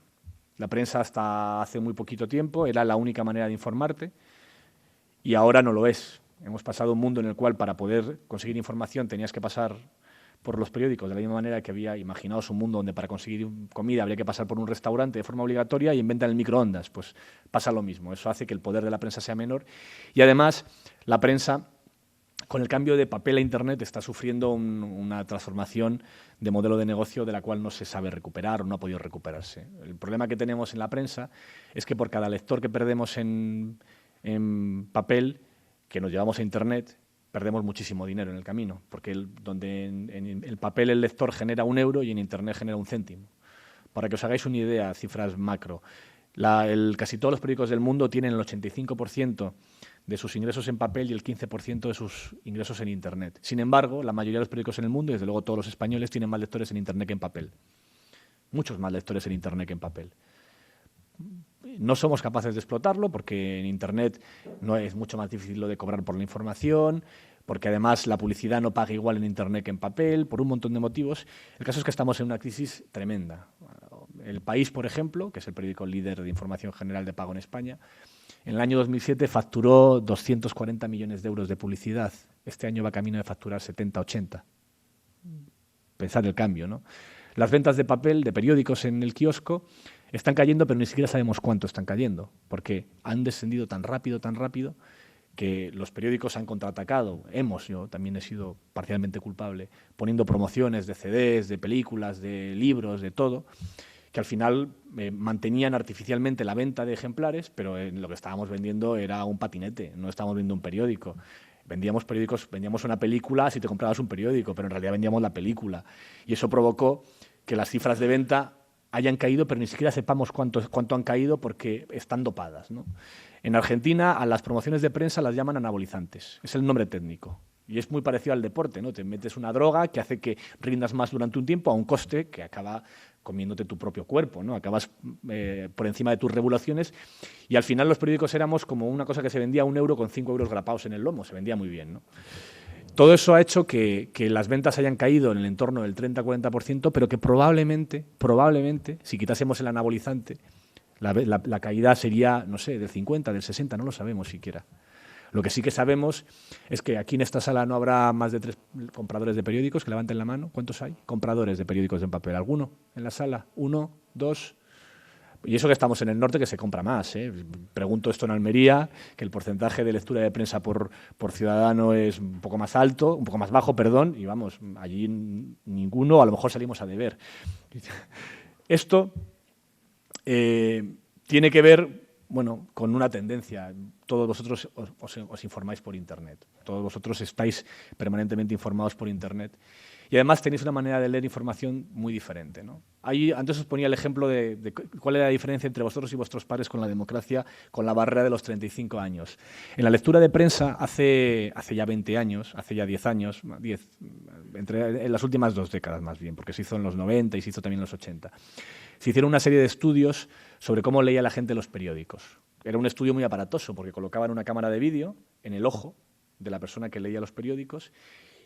La prensa hasta hace muy poquito tiempo era la única manera de informarte y ahora no lo es. Hemos pasado a un mundo en el cual para poder conseguir información tenías que pasar por los periódicos, de la misma manera que había imaginaos un mundo donde para conseguir comida habría que pasar por un restaurante de forma obligatoria y inventan el microondas. Pues pasa lo mismo. Eso hace que el poder de la prensa sea menor y además la prensa, con el cambio de papel a Internet, está sufriendo una transformación de modelo de negocio de la cual no se sabe recuperar o no ha podido recuperarse. El problema que tenemos en la prensa es que por cada lector que perdemos en papel, que nos llevamos a Internet, perdemos muchísimo dinero en el camino, porque donde en el papel el lector genera 1 euro y en Internet genera 1 céntimo. Para que os hagáis una idea, cifras macro, casi todos los periódicos del mundo tienen el 85% de sus ingresos en papel y el 15% de sus ingresos en Internet. Sin embargo, la mayoría de los periódicos en el mundo, y desde luego todos los españoles, tienen más lectores en Internet que en papel. Muchos más lectores en Internet que en papel. No somos capaces de explotarlo porque en Internet no es mucho más difícil lo de cobrar por la información, porque además la publicidad no paga igual en Internet que en papel, por un montón de motivos. El caso es que estamos en una crisis tremenda. El País, por ejemplo, que es el periódico líder de información general de pago en España, en el año 2007 facturó 240 millones de euros de publicidad. Este año va camino de facturar 70, 80. Pensad el cambio, ¿no? Las ventas de papel, de periódicos en el kiosco, están cayendo, pero ni siquiera sabemos cuánto están cayendo, porque han descendido tan rápido, que los periódicos han contraatacado. Yo también he sido parcialmente culpable, poniendo promociones de CDs, de películas, de libros, de todo, que al final mantenían artificialmente la venta de ejemplares, pero lo que estábamos vendiendo era un patinete, no estábamos vendiendo un periódico. Vendíamos periódicos, vendíamos una película si te comprabas un periódico, pero en realidad vendíamos la película. Y eso provocó que las cifras de venta hayan caído, pero ni siquiera sepamos cuánto han caído porque están dopadas, ¿no? En Argentina a las promociones de prensa las llaman anabolizantes, es el nombre técnico. Y es muy parecido al deporte, ¿no? Te metes una droga que hace que rindas más durante un tiempo a un coste que acaba comiéndote tu propio cuerpo, ¿no? Acabas por encima de tus regulaciones y al final los periódicos éramos como una cosa que se vendía a 1 euro con 5 euros grapados en el lomo, se vendía muy bien, ¿no? Todo eso ha hecho que las ventas hayan caído en el entorno del 30-40%, pero que probablemente, si quitásemos el anabolizante, la caída sería, no sé, del 50, del 60, no lo sabemos siquiera. Lo que sí que sabemos es que aquí en esta sala no habrá más de 3 compradores de periódicos, que levanten la mano. ¿Cuántos hay? Compradores de periódicos en papel. ¿Alguno en la sala? 1, 2... Y eso que estamos en el norte, que se compra más, ¿eh? Pregunto esto en Almería, que el porcentaje de lectura de prensa por ciudadano es un poco más alto, un poco más bajo, perdón, y vamos, allí ninguno, a lo mejor salimos a deber. Esto tiene que ver, bueno, con una tendencia. Todos vosotros os informáis por Internet, todos vosotros estáis permanentemente informados por Internet. Y además tenéis una manera de leer información muy diferente, ¿no? Antes os ponía el ejemplo de cuál era la diferencia entre vosotros y vuestros padres con la democracia, con la barrera de los 35 años. En la lectura de prensa hace ya 20 años, hace ya 10 años, en las últimas 2 décadas más bien, porque se hizo en los 90 y se hizo también en los 80, se hicieron una serie de estudios sobre cómo leía la gente los periódicos. Era un estudio muy aparatoso porque colocaban una cámara de vídeo en el ojo de la persona que leía los periódicos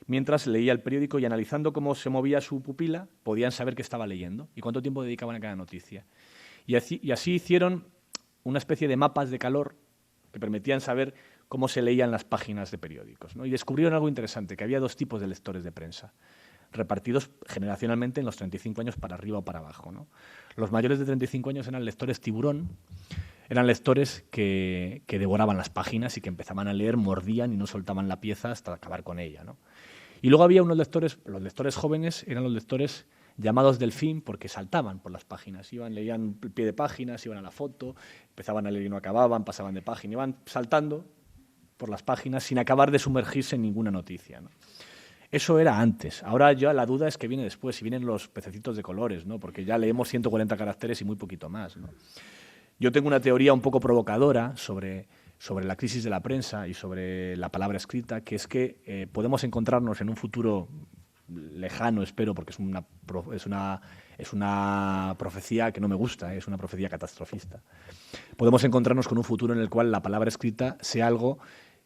mientras leía el periódico y analizando cómo se movía su pupila podían saber qué estaba leyendo y cuánto tiempo dedicaban a cada noticia. Y así hicieron una especie de mapas de calor que permitían saber cómo se leían las páginas de periódicos, ¿no? Y descubrieron algo interesante, que había 2 tipos de lectores de prensa, repartidos generacionalmente en los 35 años para arriba o para abajo, ¿no? Los mayores de 35 años eran lectores tiburón, eran lectores que devoraban las páginas y que empezaban a leer, mordían y no soltaban la pieza hasta acabar con ella, ¿no? Y luego había unos lectores, los lectores jóvenes eran los lectores llamados delfín porque saltaban por las páginas, leían el pie de páginas, iban a la foto, empezaban a leer y no acababan, pasaban de página, iban saltando por las páginas sin acabar de sumergirse en ninguna noticia, ¿no? Eso era antes. Ahora ya la duda es que viene después, si vienen los pececitos de colores, ¿no? Porque ya leemos 140 caracteres y muy poquito más, ¿no? Yo tengo una teoría un poco provocadora sobre sobre la crisis de la prensa y sobre la palabra escrita, que es que podemos encontrarnos en un futuro lejano, espero, porque es una profecía que no me gusta, es una profecía catastrofista. Podemos encontrarnos con un futuro en el cual la palabra escrita sea algo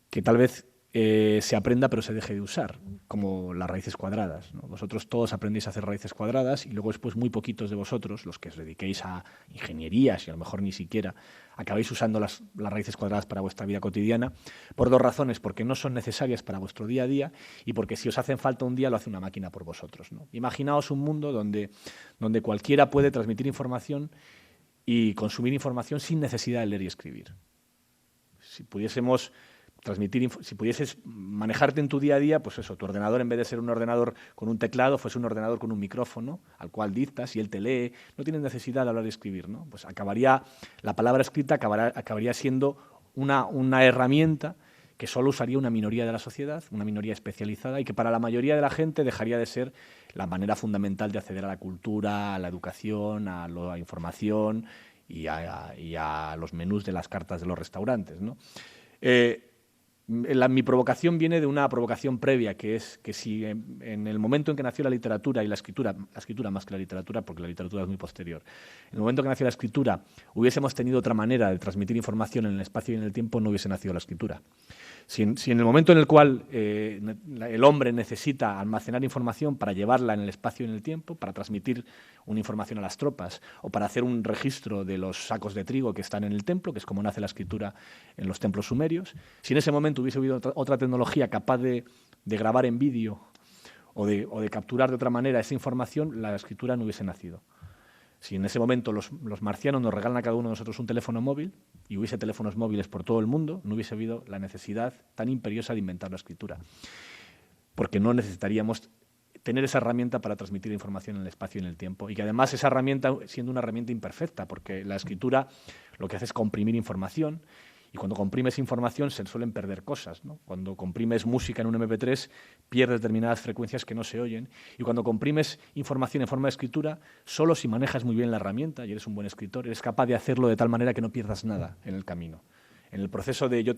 que tal vez se aprenda pero se deje de usar, como las raíces cuadradas, ¿no? Vosotros todos aprendéis a hacer raíces cuadradas y luego después muy poquitos de vosotros, los que os dediquéis a ingenierías y a lo mejor ni siquiera, acabáis usando las raíces cuadradas para vuestra vida cotidiana, por dos razones: porque no son necesarias para vuestro día a día y porque si os hacen falta un día lo hace una máquina por vosotros, ¿no? Imaginaos un mundo donde cualquiera puede transmitir información y consumir información sin necesidad de leer y escribir. Si pudiésemos si pudieses manejarte en tu día a día, pues eso, tu ordenador, en vez de ser un ordenador con un teclado, fuese un ordenador con un micrófono al cual dictas y él te lee, no tienes necesidad de hablar y escribir, ¿no? Pues la palabra escrita acabaría siendo una herramienta que solo usaría una minoría de la sociedad, una minoría especializada, y que para la mayoría de la gente dejaría de ser la manera fundamental de acceder a la cultura, a la educación, a la información y a los menús de las cartas de los restaurantes, ¿no? Mi provocación viene de una provocación previa, que es que si en el momento en que nació la literatura y la escritura más que la literatura, porque la literatura es muy posterior, en el momento en que nació la escritura hubiésemos tenido otra manera de transmitir información en el espacio y en el tiempo, no hubiese nacido la escritura. Si en el momento en el cual el hombre necesita almacenar información para llevarla en el espacio y en el tiempo, para transmitir una información a las tropas o para hacer un registro de los sacos de trigo que están en el templo, que es como nace la escritura en los templos sumerios, si en ese momento hubiese habido otra tecnología capaz de grabar en vídeo o de capturar de otra manera esa información, la escritura no hubiese nacido. Si en ese momento los marcianos nos regalan a cada uno de nosotros un teléfono móvil y hubiese teléfonos móviles por todo el mundo, no hubiese habido la necesidad tan imperiosa de inventar la escritura, porque no necesitaríamos tener esa herramienta para transmitir información en el espacio y en el tiempo, y que además esa herramienta siendo una herramienta imperfecta, porque la escritura lo que hace es comprimir información, y cuando comprimes información se suelen perder cosas, ¿no? Cuando comprimes música en un MP3 pierdes determinadas frecuencias que no se oyen, y cuando comprimes información en forma de escritura, solo si manejas muy bien la herramienta y eres un buen escritor, eres capaz de hacerlo de tal manera que no pierdas nada en el camino. En el proceso de yo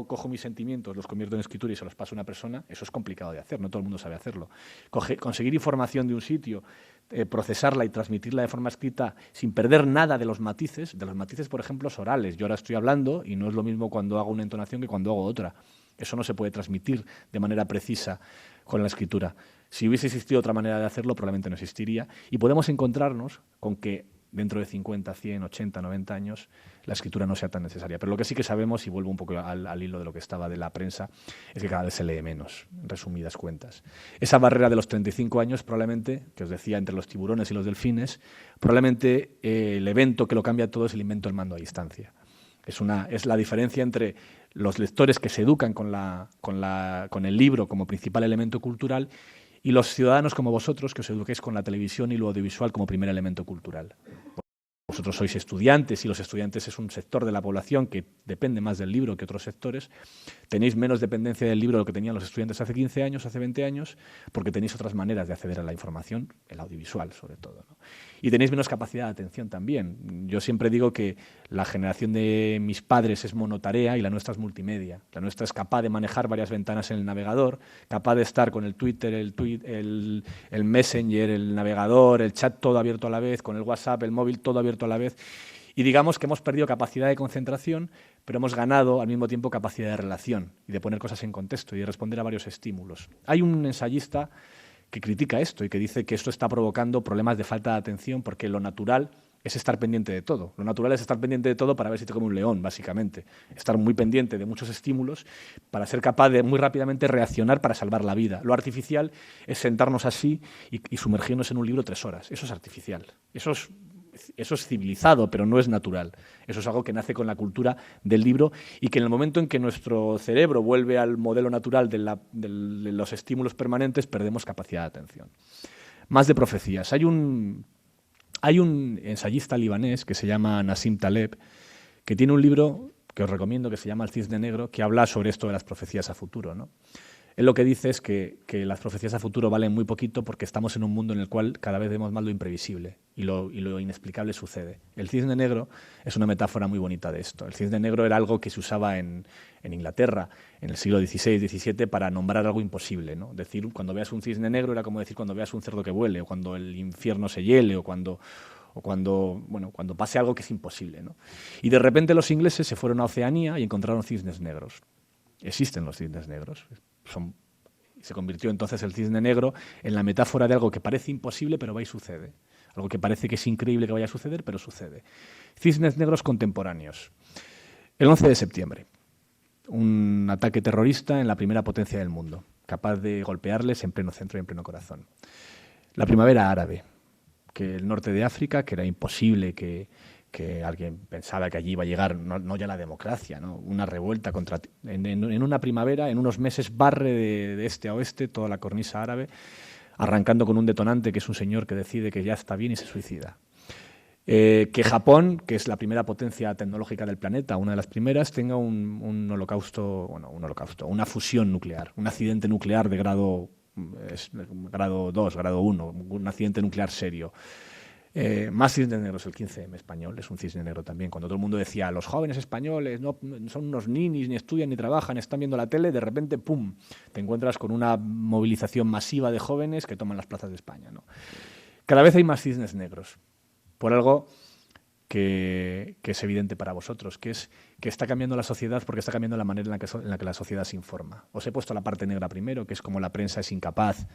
cojo mis sentimientos, los convierto en escritura y se los paso a una persona, eso es complicado de hacer, no todo el mundo sabe hacerlo. Conseguir información de un sitio, procesarla y transmitirla de forma escrita sin perder nada de los matices, por ejemplo, orales. Yo ahora estoy hablando y no es lo mismo cuando hago una entonación que cuando hago otra. Eso no se puede transmitir de manera precisa con la escritura. Si hubiese existido otra manera de hacerlo, probablemente no existiría. Y podemos encontrarnos con que dentro de 50, 100, 80, 90 años la escritura no sea tan necesaria. Pero lo que sí que sabemos, y vuelvo un poco al hilo de lo que estaba de la prensa, es que cada vez se lee menos, en resumidas cuentas. Esa barrera de los 35 años, probablemente, que os decía, entre los tiburones y los delfines, probablemente el evento que lo cambia todo es el invento del mando a distancia. Es la diferencia entre los lectores que se educan con el libro como principal elemento cultural y los ciudadanos como vosotros, que os eduquéis con la televisión y lo audiovisual como primer elemento cultural. Vosotros sois estudiantes y los estudiantes es un sector de la población que depende más del libro que otros sectores. Tenéis menos dependencia del libro de lo que tenían los estudiantes hace 15 años, hace 20 años, porque tenéis otras maneras de acceder a la información, el audiovisual sobre todo, ¿no? Y tenéis menos capacidad de atención también. Yo siempre digo que la generación de mis padres es monotarea y la nuestra es multimedia. La nuestra es capaz de manejar varias ventanas en el navegador, capaz de estar con el Twitter, el Messenger, el navegador, el chat todo abierto a la vez, con el WhatsApp, el móvil todo abierto a la vez. Y digamos que hemos perdido capacidad de concentración, pero hemos ganado al mismo tiempo capacidad de relación y de poner cosas en contexto y de responder a varios estímulos. Hay un ensayista que critica esto y que dice que esto está provocando problemas de falta de atención porque lo natural es estar pendiente de todo. Lo natural es estar pendiente de todo para ver si te come un león, básicamente. Estar muy pendiente de muchos estímulos para ser capaz de muy rápidamente reaccionar para salvar la vida. Lo artificial es sentarnos así y sumergirnos en un libro 3 horas. Eso es artificial. Eso es civilizado, pero no es natural. Eso es algo que nace con la cultura del libro y que en el momento en que nuestro cerebro vuelve al modelo natural de los estímulos permanentes, perdemos capacidad de atención. Más de profecías. Hay un ensayista libanés que se llama Nassim Taleb, que tiene un libro que os recomiendo que se llama El Cisne Negro, que habla sobre esto de las profecías a futuro, ¿no? Él lo que dice es que las profecías a futuro valen muy poquito porque estamos en un mundo en el cual cada vez vemos más lo imprevisible y lo inexplicable sucede. El cisne negro es una metáfora muy bonita de esto. El cisne negro era algo que se usaba en Inglaterra en el siglo XVI, XVII para nombrar algo imposible, ¿no? Decir, cuando veas un cisne negro era como decir cuando veas un cerdo que vuele, o cuando el infierno se hiele, o cuando pase algo que es imposible, ¿no? Y de repente los ingleses se fueron a Oceanía y encontraron cisnes negros. Existen los cisnes negros. Se convirtió entonces el cisne negro en la metáfora de algo que parece imposible, pero va y sucede. Algo que parece que es increíble que vaya a suceder, pero sucede. Cisnes negros contemporáneos. El 11 de septiembre, un ataque terrorista en la primera potencia del mundo, capaz de golpearles en pleno centro y en pleno corazón. La primavera árabe, que el norte de África, que era imposible que alguien pensaba que allí iba a llegar, no ya la democracia, ¿no? Una revuelta en una primavera, en unos meses, barre de este a oeste toda la cornisa árabe, arrancando con un detonante que es un señor que decide que ya está bien y se suicida. Que Japón, que es la primera potencia tecnológica del planeta, una de las primeras, tenga una fusión nuclear, un accidente nuclear de grado 2, grado 1, un accidente nuclear serio. Más cisnes negros, el 15M español es un cisne negro también. Cuando todo el mundo decía, los jóvenes españoles no son unos ninis, ni estudian, ni trabajan, están viendo la tele, de repente, ¡pum!, te encuentras con una movilización masiva de jóvenes que toman las plazas de España, ¿no? Cada vez hay más cisnes negros, por algo que es evidente para vosotros, que es que está cambiando la sociedad porque está cambiando la manera en la que la sociedad se informa. Os he puesto la parte negra primero, que es como la prensa es incapaz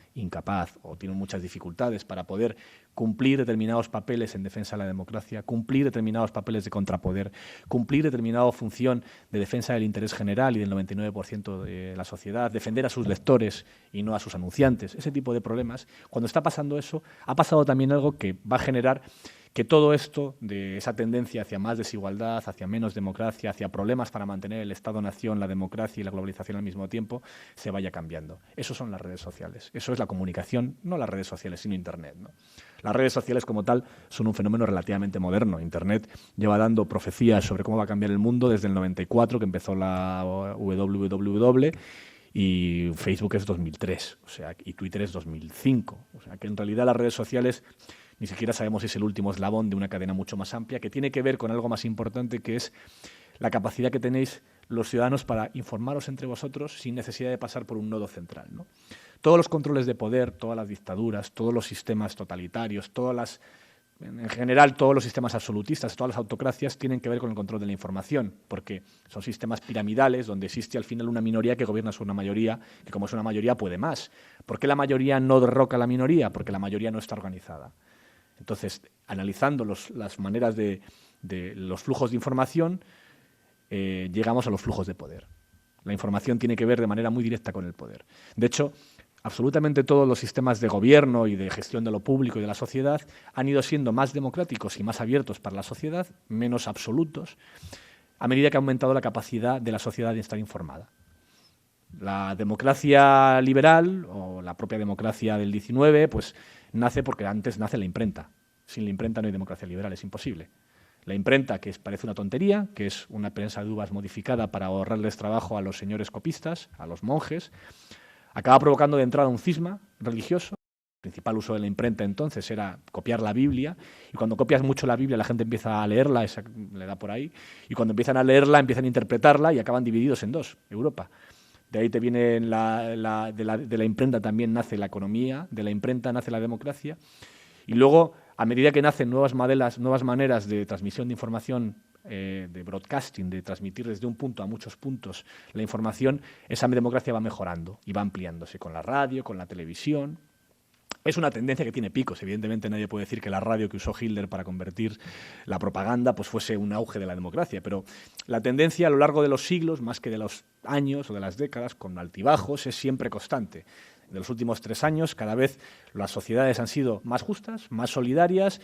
o tiene muchas dificultades para poder cumplir determinados papeles en defensa de la democracia, cumplir determinados papeles de contrapoder, cumplir determinada función de defensa del interés general y del 99% de la sociedad, defender a sus lectores y no a sus anunciantes. Ese tipo de problemas, cuando está pasando eso, ha pasado también algo que va a generar que todo esto, de esa tendencia hacia más desigualdad, hacia menos democracia, hacia problemas para mantener el Estado-nación, la democracia y la globalización al mismo tiempo, se vaya cambiando. Eso son las redes sociales. Eso es la comunicación, no las redes sociales, sino Internet, ¿no? Las redes sociales como tal son un fenómeno relativamente moderno. Internet lleva dando profecías sobre cómo va a cambiar el mundo desde el 94, que empezó la WWW, y Facebook es 2003, y Twitter es 2005. O sea, que en realidad las redes sociales ni siquiera sabemos si es el último eslabón de una cadena mucho más amplia, que tiene que ver con algo más importante, que es la capacidad que tenéis los ciudadanos para informaros entre vosotros sin necesidad de pasar por un nodo central, ¿no? Todos los controles de poder, todas las dictaduras, todos los sistemas totalitarios, en general todos los sistemas absolutistas, todas las autocracias tienen que ver con el control de la información, porque son sistemas piramidales donde existe al final una minoría que gobierna sobre una mayoría, que como es una mayoría puede más. ¿Por qué la mayoría no derroca a la minoría? Porque la mayoría no está organizada. Entonces, analizando las maneras de los flujos de información, llegamos a los flujos de poder. La información tiene que ver de manera muy directa con el poder. De hecho, absolutamente todos los sistemas de gobierno y de gestión de lo público y de la sociedad han ido siendo más democráticos y más abiertos para la sociedad, menos absolutos, a medida que ha aumentado la capacidad de la sociedad de estar informada. La democracia liberal, o la propia democracia del 19, pues nace porque antes nace la imprenta. Sin la imprenta no hay democracia liberal, es imposible. La imprenta, que parece una tontería, que es una prensa de uvas modificada para ahorrarles trabajo a los señores copistas, a los monjes, acaba provocando de entrada un cisma religioso. El principal uso de la imprenta entonces era copiar la Biblia, y cuando copias mucho la Biblia la gente empieza a leerla, le da por ahí, y cuando empiezan a leerla empiezan a interpretarla y acaban divididos en dos, Europa. De ahí te viene de la imprenta también nace la economía, de la imprenta nace la democracia, y luego, a medida que nacen nuevas maneras de transmisión de información, de broadcasting, de transmitir desde un punto a muchos puntos la información, esa democracia va mejorando y va ampliándose con la radio, con la televisión. Es una tendencia que tiene picos. Evidentemente nadie puede decir que la radio que usó Hitler para convertir la propaganda pues fuese un auge de la democracia, pero la tendencia a lo largo de los siglos, más que de los años o de las décadas, con altibajos, es siempre constante. De los últimos 3 años, cada vez las sociedades han sido más justas, más solidarias,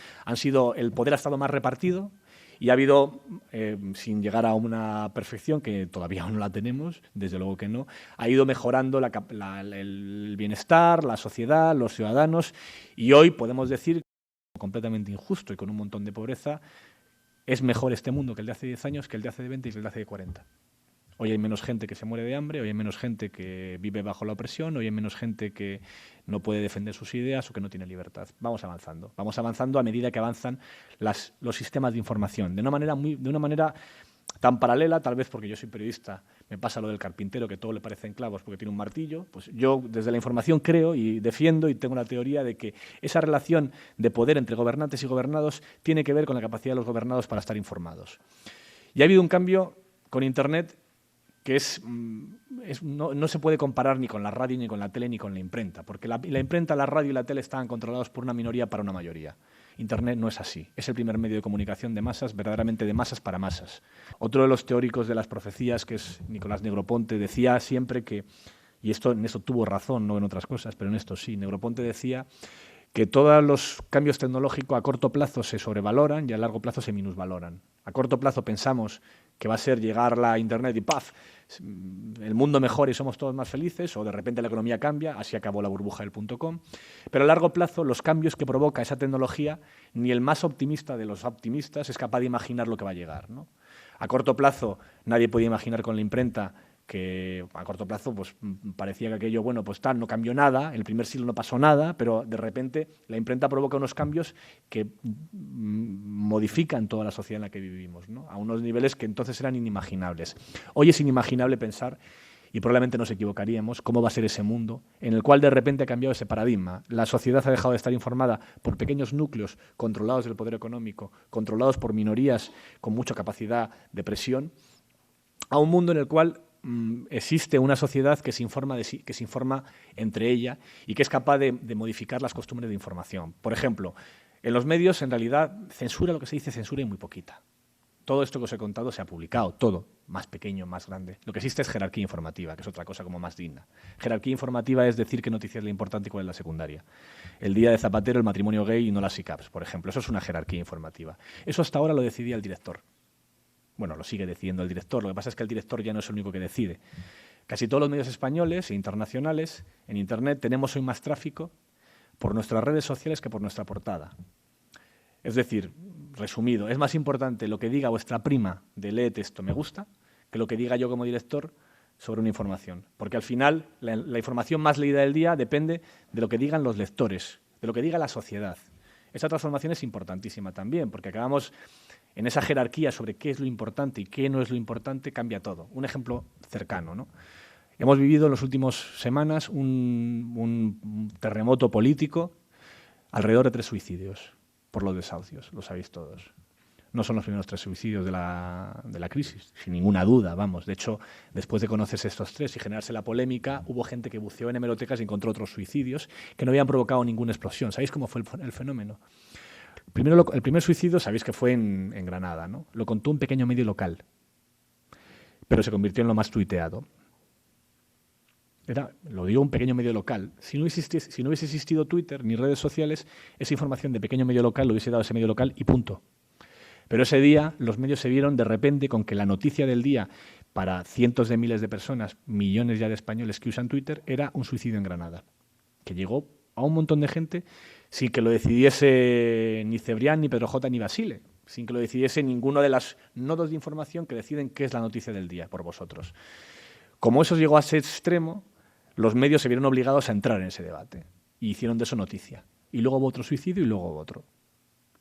el poder ha estado más repartido, y ha habido, sin llegar a una perfección, que todavía no la tenemos, desde luego que no, ha ido mejorando el bienestar, la sociedad, los ciudadanos, y hoy podemos decir, completamente injusto y con un montón de pobreza, es mejor este mundo que el de hace 10 años, que el de hace 20 y que el de hace 40. Hoy hay menos gente que se muere de hambre, hoy hay menos gente que vive bajo la opresión, hoy hay menos gente que no puede defender sus ideas o que no tiene libertad. Vamos avanzando a medida que avanzan los sistemas de información, de una manera tan paralela, tal vez porque yo soy periodista, me pasa lo del carpintero, que todo le parecen clavos porque tiene un martillo. Pues yo desde la información creo y defiendo y tengo la teoría de que esa relación de poder entre gobernantes y gobernados tiene que ver con la capacidad de los gobernados para estar informados. Y ha habido un cambio con Internet que no se puede comparar ni con la radio, ni con la tele, ni con la imprenta, porque la imprenta, la radio y la tele están controlados por una minoría para una mayoría. Internet no es así. Es el primer medio de comunicación de masas, verdaderamente de masas para masas. Otro de los teóricos de las profecías, que es Nicolás Negroponte, decía siempre que, y en esto tuvo razón, no en otras cosas, pero en esto sí, Negroponte decía que todos los cambios tecnológicos a corto plazo se sobrevaloran y a largo plazo se minusvaloran. A corto plazo pensamos que va a ser llegar la Internet y ¡paf!, el mundo mejora y somos todos más felices, o de repente la economía cambia, así acabó la burbuja del .com. Pero a largo plazo, los cambios que provoca esa tecnología, ni el más optimista de los optimistas es capaz de imaginar lo que va a llegar, ¿no? A corto plazo, nadie puede imaginar con la imprenta que a corto plazo pues parecía que aquello, bueno, pues tal, no cambió nada, en el primer siglo no pasó nada, pero de repente la imprenta provoca unos cambios que modifican toda la sociedad en la que vivimos, ¿no? A unos niveles que entonces eran inimaginables. Hoy es inimaginable pensar, y probablemente nos equivocaríamos, cómo va a ser ese mundo en el cual de repente ha cambiado ese paradigma. La sociedad ha dejado de estar informada por pequeños núcleos controlados del poder económico, controlados por minorías con mucha capacidad de presión, a un mundo en el cual existe una sociedad que se informa entre ella y que es capaz de modificar las costumbres de información. Por ejemplo, en los medios, en realidad, lo que se dice censura y muy poquita. Todo esto que os he contado se ha publicado, todo, más pequeño, más grande. Lo que existe es jerarquía informativa, que es otra cosa como más digna. Jerarquía informativa es decir qué noticia es la importante y cuál es la secundaria. El día de Zapatero, el matrimonio gay y no las ICAPs, por ejemplo. Eso es una jerarquía informativa. Eso hasta ahora lo decidía el director. Bueno, lo sigue decidiendo el director. Lo que pasa es que el director ya no es el único que decide. Casi todos los medios españoles e internacionales en Internet tenemos hoy más tráfico por nuestras redes sociales que por nuestra portada. Es decir, resumido, es más importante lo que diga vuestra prima de lee texto me gusta que lo que diga yo como director sobre una información. Porque al final la información más leída del día depende de lo que digan los lectores, de lo que diga la sociedad. Esa transformación es importantísima también, porque acabamos en esa jerarquía sobre qué es lo importante y qué no es lo importante, cambia todo. Un ejemplo cercano, ¿no? Hemos vivido en las últimas semanas un terremoto político, alrededor de 3 suicidios por los desahucios, lo sabéis todos. No son los primeros 3 suicidios de la crisis, sin ninguna duda, vamos. De hecho, después de conocerse estos 3 y generarse la polémica, hubo gente que buceó en hemerotecas y encontró otros suicidios que no habían provocado ninguna explosión. ¿Sabéis cómo fue el fenómeno? El primer suicidio, sabéis que fue en Granada, ¿no? Lo contó un pequeño medio local, pero se convirtió en lo más tuiteado. Lo dio un pequeño medio local. Si no hubiese existido Twitter ni redes sociales, esa información de pequeño medio local lo hubiese dado ese medio local y punto. Pero ese día los medios se vieron de repente con que la noticia del día para cientos de miles de personas, millones ya de españoles que usan Twitter, era un suicidio en Granada, que llegó a un montón de gente sin que lo decidiese ni Cebrián, ni Pedro J, ni Basile, sin que lo decidiese ninguno de los nodos de información que deciden qué es la noticia del día por vosotros. Como eso llegó a ese extremo, los medios se vieron obligados a entrar en ese debate y hicieron de eso noticia. Y luego hubo otro suicidio y luego hubo otro.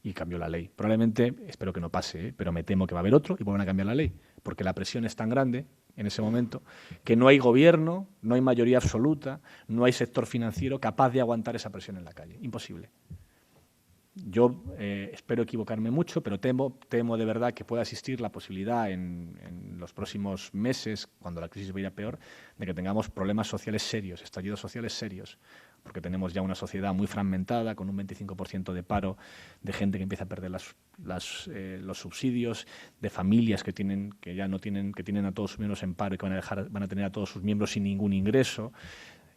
Y cambió la ley. Probablemente, espero que no pase, pero me temo que va a haber otro y vuelvan a cambiar la ley, porque la presión es tan grande en ese momento que no hay gobierno, no hay mayoría absoluta, no hay sector financiero capaz de aguantar esa presión en la calle. Imposible. Yo espero equivocarme mucho, pero temo de verdad que pueda existir la posibilidad en los próximos meses, cuando la crisis vaya peor, de que tengamos problemas sociales serios, estallidos sociales serios, porque tenemos ya una sociedad muy fragmentada, con un 25% de paro, de gente que empieza a perder los subsidios, de familias que tienen a todos sus miembros en paro y que van a tener a todos sus miembros sin ningún ingreso.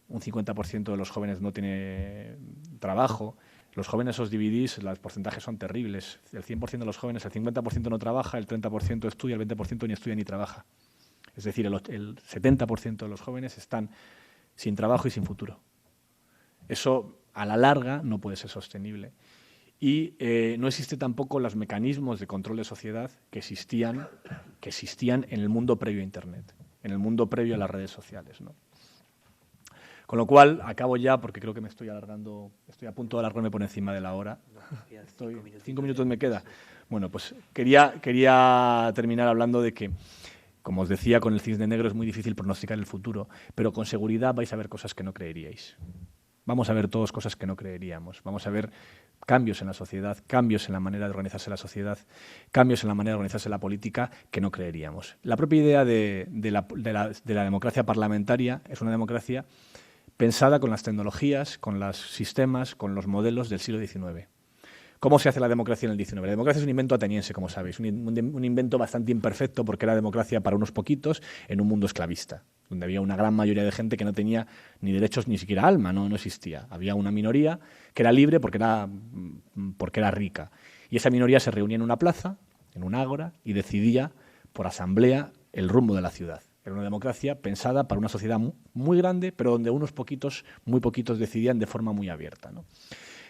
Un 50% de los jóvenes no tiene trabajo. Los jóvenes os dividís, los porcentajes son terribles. El 100% de los jóvenes, el 50% no trabaja, el 30% estudia, el 20% ni estudia ni trabaja. Es decir, el 70% de los jóvenes están sin trabajo y sin futuro. Eso, a la larga, no puede ser sostenible. Y no existen tampoco los mecanismos de control de sociedad que existían en el mundo previo a Internet. en el mundo previo a las redes sociales, ¿no? Con lo cual, acabo ya, porque creo que me estoy alargando, estoy a punto de alargarme por encima de la hora. 5 minutos me queda. Bueno, pues quería terminar hablando de que, como os decía, con el cisne negro es muy difícil pronosticar el futuro, pero con seguridad vais a ver cosas que no creeríais. Vamos a ver todos cosas que no creeríamos. Vamos a ver cambios en la sociedad, cambios en la manera de organizarse la sociedad, cambios en la manera de organizarse la política que no creeríamos. La propia idea de la democracia parlamentaria es una democracia pensada con las tecnologías, con los sistemas, con los modelos del siglo XIX. ¿Cómo se hace la democracia en el XIX? La democracia es un invento ateniense, como sabéis, un invento bastante imperfecto porque era democracia para unos poquitos en un mundo esclavista, donde había una gran mayoría de gente que no tenía ni derechos ni siquiera alma, no existía. Había una minoría que era libre porque era rica. Y esa minoría se reunía en una plaza, en un ágora, y decidía por asamblea el rumbo de la ciudad. Era una democracia pensada para una sociedad muy grande, pero donde unos poquitos, muy poquitos, decidían de forma muy abierta, ¿no?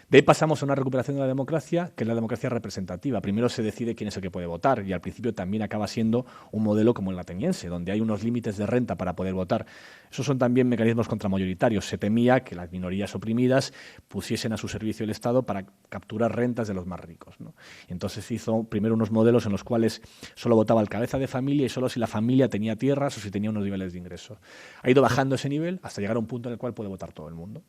De ahí pasamos a una recuperación de la democracia, que es la democracia representativa. Primero se decide quién es el que puede votar y al principio también acaba siendo un modelo como el ateniense, donde hay unos límites de renta para poder votar. Esos son también mecanismos contramayoritarios. Se temía que las minorías oprimidas pusiesen a su servicio el Estado para capturar rentas de los más ricos, ¿no? Y entonces se hizo primero unos modelos en los cuales solo votaba el cabeza de familia y solo si la familia tenía tierras o si tenía unos niveles de ingreso. Ha ido bajando ese nivel hasta llegar a un punto en el cual puede votar todo el mundo.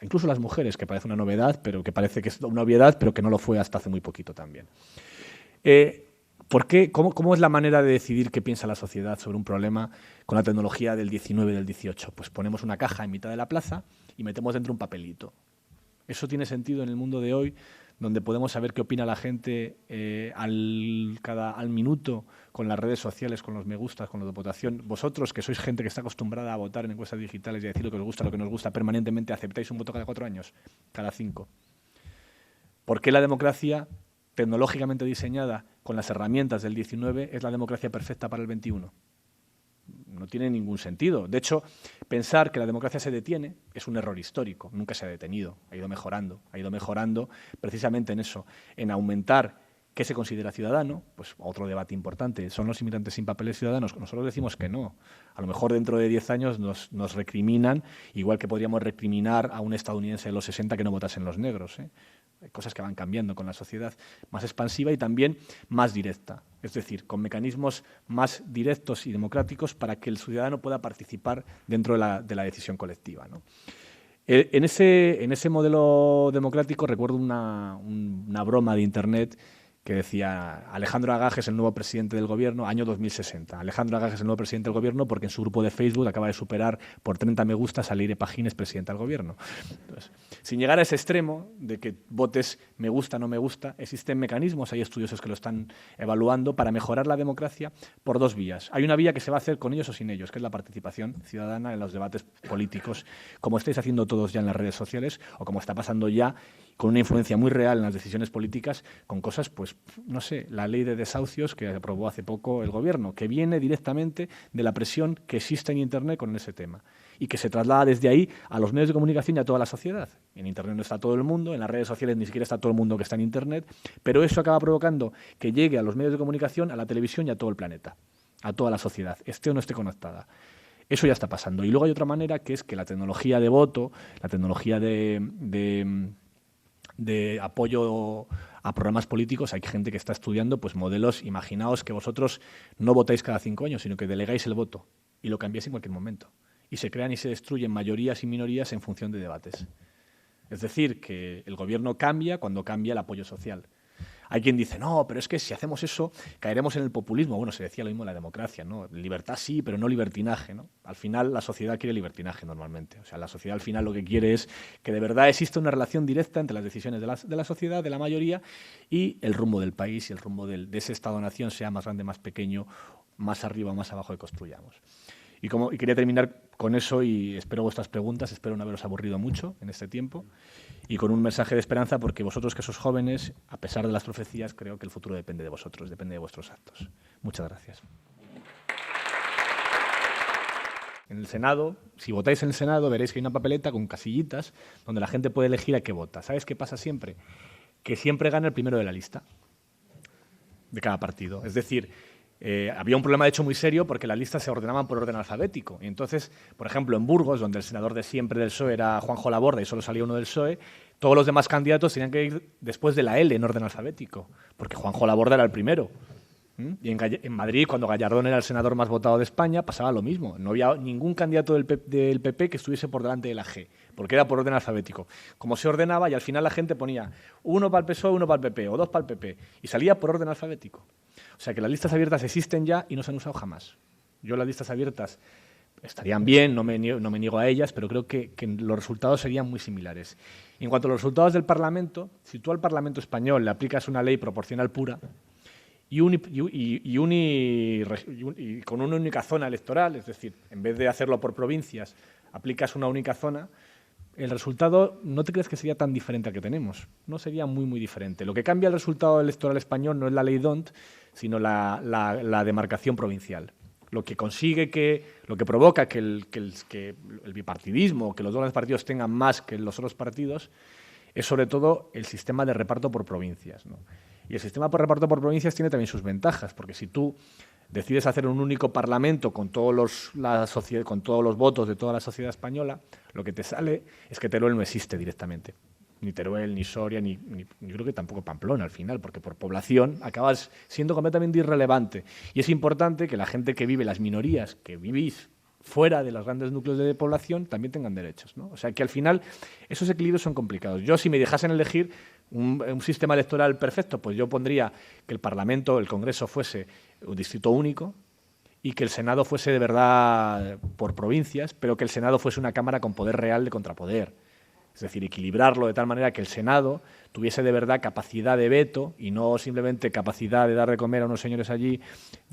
Incluso las mujeres, que parece una novedad, pero que parece que es una obviedad, pero que no lo fue hasta hace muy poquito también. ¿Por qué? ¿Cómo es la manera de decidir qué piensa la sociedad sobre un problema con la tecnología del 19 y del 18? Pues ponemos una caja en mitad de la plaza y metemos dentro un papelito. Eso tiene sentido en el mundo de hoy, donde podemos saber qué opina la gente al minuto con las redes sociales, con los me gustas, con la votación. Vosotros, que sois gente que está acostumbrada a votar en encuestas digitales y a decir lo que os gusta, lo que no os gusta permanentemente, ¿aceptáis un voto cada 4 años? Cada 5. ¿Por qué la democracia tecnológicamente diseñada con las herramientas del 19 es la democracia perfecta para el 21? No tiene ningún sentido. De hecho, pensar que la democracia se detiene es un error histórico. Nunca se ha detenido. Ha ido mejorando precisamente en eso, en aumentar qué se considera ciudadano. Pues otro debate importante. ¿Son los inmigrantes sin papeles ciudadanos? Nosotros decimos que no. A lo mejor dentro de 10 años nos recriminan, igual que podríamos recriminar a un estadounidense de los 60 que no votasen los negros, ¿eh? Hay cosas que van cambiando con la sociedad, más expansiva y también más directa, es decir, con mecanismos más directos y democráticos para que el ciudadano pueda participar dentro de la decisión colectiva, ¿no? En ese modelo democrático recuerdo una broma de Internet que decía: Alejandro Agag es el nuevo presidente del gobierno, año 2060. Alejandro Agag es el nuevo presidente del gobierno porque en su grupo de Facebook acaba de superar por 30 me gustas a Leire Pagines, presidenta del gobierno. Entonces, sin llegar a ese extremo de que votes me gusta, no me gusta, existen mecanismos, hay estudiosos que lo están evaluando para mejorar la democracia por 2 vías. Hay una vía que se va a hacer con ellos o sin ellos, que es la participación ciudadana en los debates políticos, como estáis haciendo todos ya en las redes sociales o como está pasando ya con una influencia muy real en las decisiones políticas, con cosas, pues, no sé, la ley de desahucios que aprobó hace poco el gobierno, que viene directamente de la presión que existe en Internet con ese tema y que se traslada desde ahí a los medios de comunicación y a toda la sociedad. En Internet no está todo el mundo, en las redes sociales ni siquiera está todo el mundo que está en Internet, pero eso acaba provocando que llegue a los medios de comunicación, a la televisión y a todo el planeta, a toda la sociedad, esté o no esté conectada. Eso ya está pasando. Y luego hay otra manera, que es que la tecnología de voto, la tecnología de apoyo a programas políticos, hay gente que está estudiando pues modelos. Imaginaos que vosotros no votáis cada 5 años, sino que delegáis el voto y lo cambiáis en cualquier momento. Y se crean y se destruyen mayorías y minorías en función de debates. Es decir, que el gobierno cambia cuando cambia el apoyo social. Hay quien dice, no, pero es que si hacemos eso caeremos en el populismo. Bueno, se decía lo mismo en la democracia, ¿no? Libertad sí, pero no libertinaje, ¿no? Al final la sociedad quiere libertinaje normalmente. O sea, la sociedad al final lo que quiere es que de verdad exista una relación directa entre las decisiones de la sociedad, de la mayoría, y el rumbo del país y el rumbo de ese Estado-nación, sea más grande, más pequeño, más arriba o más abajo que construyamos. Y quería terminar con eso y espero vuestras preguntas, espero no haberos aburrido mucho en este tiempo y con un mensaje de esperanza, porque vosotros que sois jóvenes, a pesar de las profecías, creo que el futuro depende de vosotros, depende de vuestros actos. Muchas gracias. En el Senado, si votáis en el Senado, veréis que hay una papeleta con casillitas donde la gente puede elegir a qué vota. ¿Sabes qué pasa siempre? Que siempre gana el primero de la lista de cada partido. Es decir, había un problema de hecho muy serio porque las listas se ordenaban por orden alfabético. Y entonces, por ejemplo, en Burgos, donde el senador de siempre del PSOE era Juanjo Laborda y solo salía uno del PSOE, todos los demás candidatos tenían que ir después de la L en orden alfabético, porque Juanjo Laborda era el primero. Y en Madrid, cuando Gallardón era el senador más votado de España, pasaba lo mismo. No había ningún candidato del PP que estuviese por delante de la G, porque era por orden alfabético. Como se ordenaba, y al final la gente ponía uno para el PSOE, uno para el PP, o dos para el PP, y salía por orden alfabético. O sea que las listas abiertas existen ya y no se han usado jamás. Yo las listas abiertas estarían bien, no me niego a ellas, pero creo que los resultados serían muy similares. Y en cuanto a los resultados del Parlamento, si tú al Parlamento español le aplicas una ley proporcional pura, y con una única zona electoral, es decir, en vez de hacerlo por provincias, aplicas una única zona, el resultado no te crees que sería tan diferente al que tenemos. No sería muy, muy diferente. Lo que cambia el resultado electoral español no es la ley D'Hondt, sino la demarcación provincial. Lo que provoca que el bipartidismo, que los dos grandes partidos tengan más que los otros partidos, es sobre todo el sistema de reparto por provincias, ¿no? Y el sistema de reparto por provincias tiene también sus ventajas, porque si tú decides hacer un único parlamento con todos los votos de toda la sociedad española, lo que te sale es que Teruel no existe directamente. Ni Teruel, ni Soria, ni yo creo que tampoco Pamplona al final, porque por población acabas siendo completamente irrelevante. Y es importante que la gente que vive, las minorías que vivís fuera de los grandes núcleos de población, también tengan derechos, ¿no? O sea que al final esos equilibrios son complicados. Yo, si me dejasen elegir un sistema electoral perfecto, pues yo pondría que el Parlamento, el Congreso, fuese un distrito único y que el Senado fuese de verdad por provincias, pero que el Senado fuese una Cámara con poder real de contrapoder. Es decir, equilibrarlo de tal manera que el Senado tuviese de verdad capacidad de veto y no simplemente capacidad de dar de comer a unos señores allí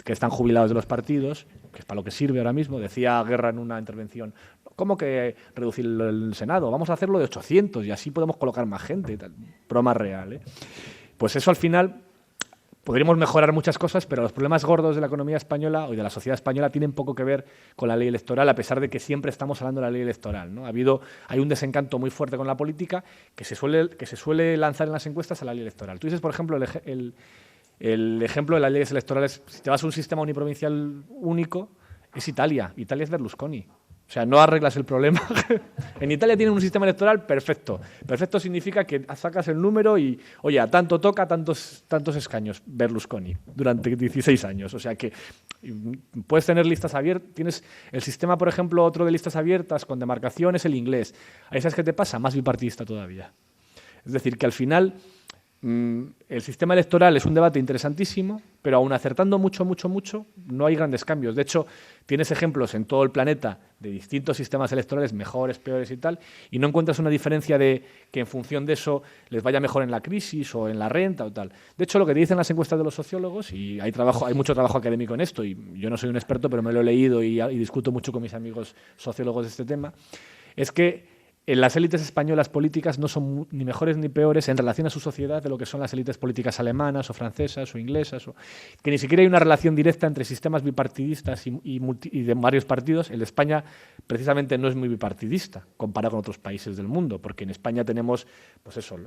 que están jubilados de los partidos, que es para lo que sirve ahora mismo. Decía Guerra en una intervención, ¿cómo que reducir el Senado? Vamos a hacerlo de 800 y así podemos colocar más gente. Tal. Broma real, ¿eh? Pues eso al final podríamos mejorar muchas cosas, pero los problemas gordos de la economía española o de la sociedad española tienen poco que ver con la ley electoral, a pesar de que siempre estamos hablando de la ley electoral, ¿no? Hay un desencanto muy fuerte con la política que se suele lanzar en las encuestas a la ley electoral. Tú dices, por ejemplo, el ejemplo de las leyes electorales, si te vas a un sistema uniprovincial único, es Italia. Italia es Berlusconi. O sea, no arreglas el problema. En Italia tienen un sistema electoral perfecto. Perfecto significa que sacas el número y, oye, a tanto toca, tantos escaños, Berlusconi, durante 16 años. O sea que puedes tener listas abiertas. Tienes el sistema, por ejemplo, otro de listas abiertas con demarcación es el inglés. ¿Ahí sabes qué te pasa? Más bipartidista todavía. Es decir, que al final el sistema electoral es un debate interesantísimo, pero aún acertando mucho, no hay grandes cambios. De hecho, tienes ejemplos en todo el planeta de distintos sistemas electorales, mejores, peores y tal, y no encuentras una diferencia de que en función de eso les vaya mejor en la crisis o en la renta o tal. De hecho, lo que te dicen las encuestas de los sociólogos, y hay mucho trabajo académico en esto, y yo no soy un experto, pero me lo he leído y discuto mucho con mis amigos sociólogos de este tema, es que las élites españolas políticas no son ni mejores ni peores en relación a su sociedad de lo que son las élites políticas alemanas o francesas o inglesas, que ni siquiera hay una relación directa entre sistemas bipartidistas y de varios partidos. El de España precisamente no es muy bipartidista comparado con otros países del mundo, porque en España tenemos, pues eso,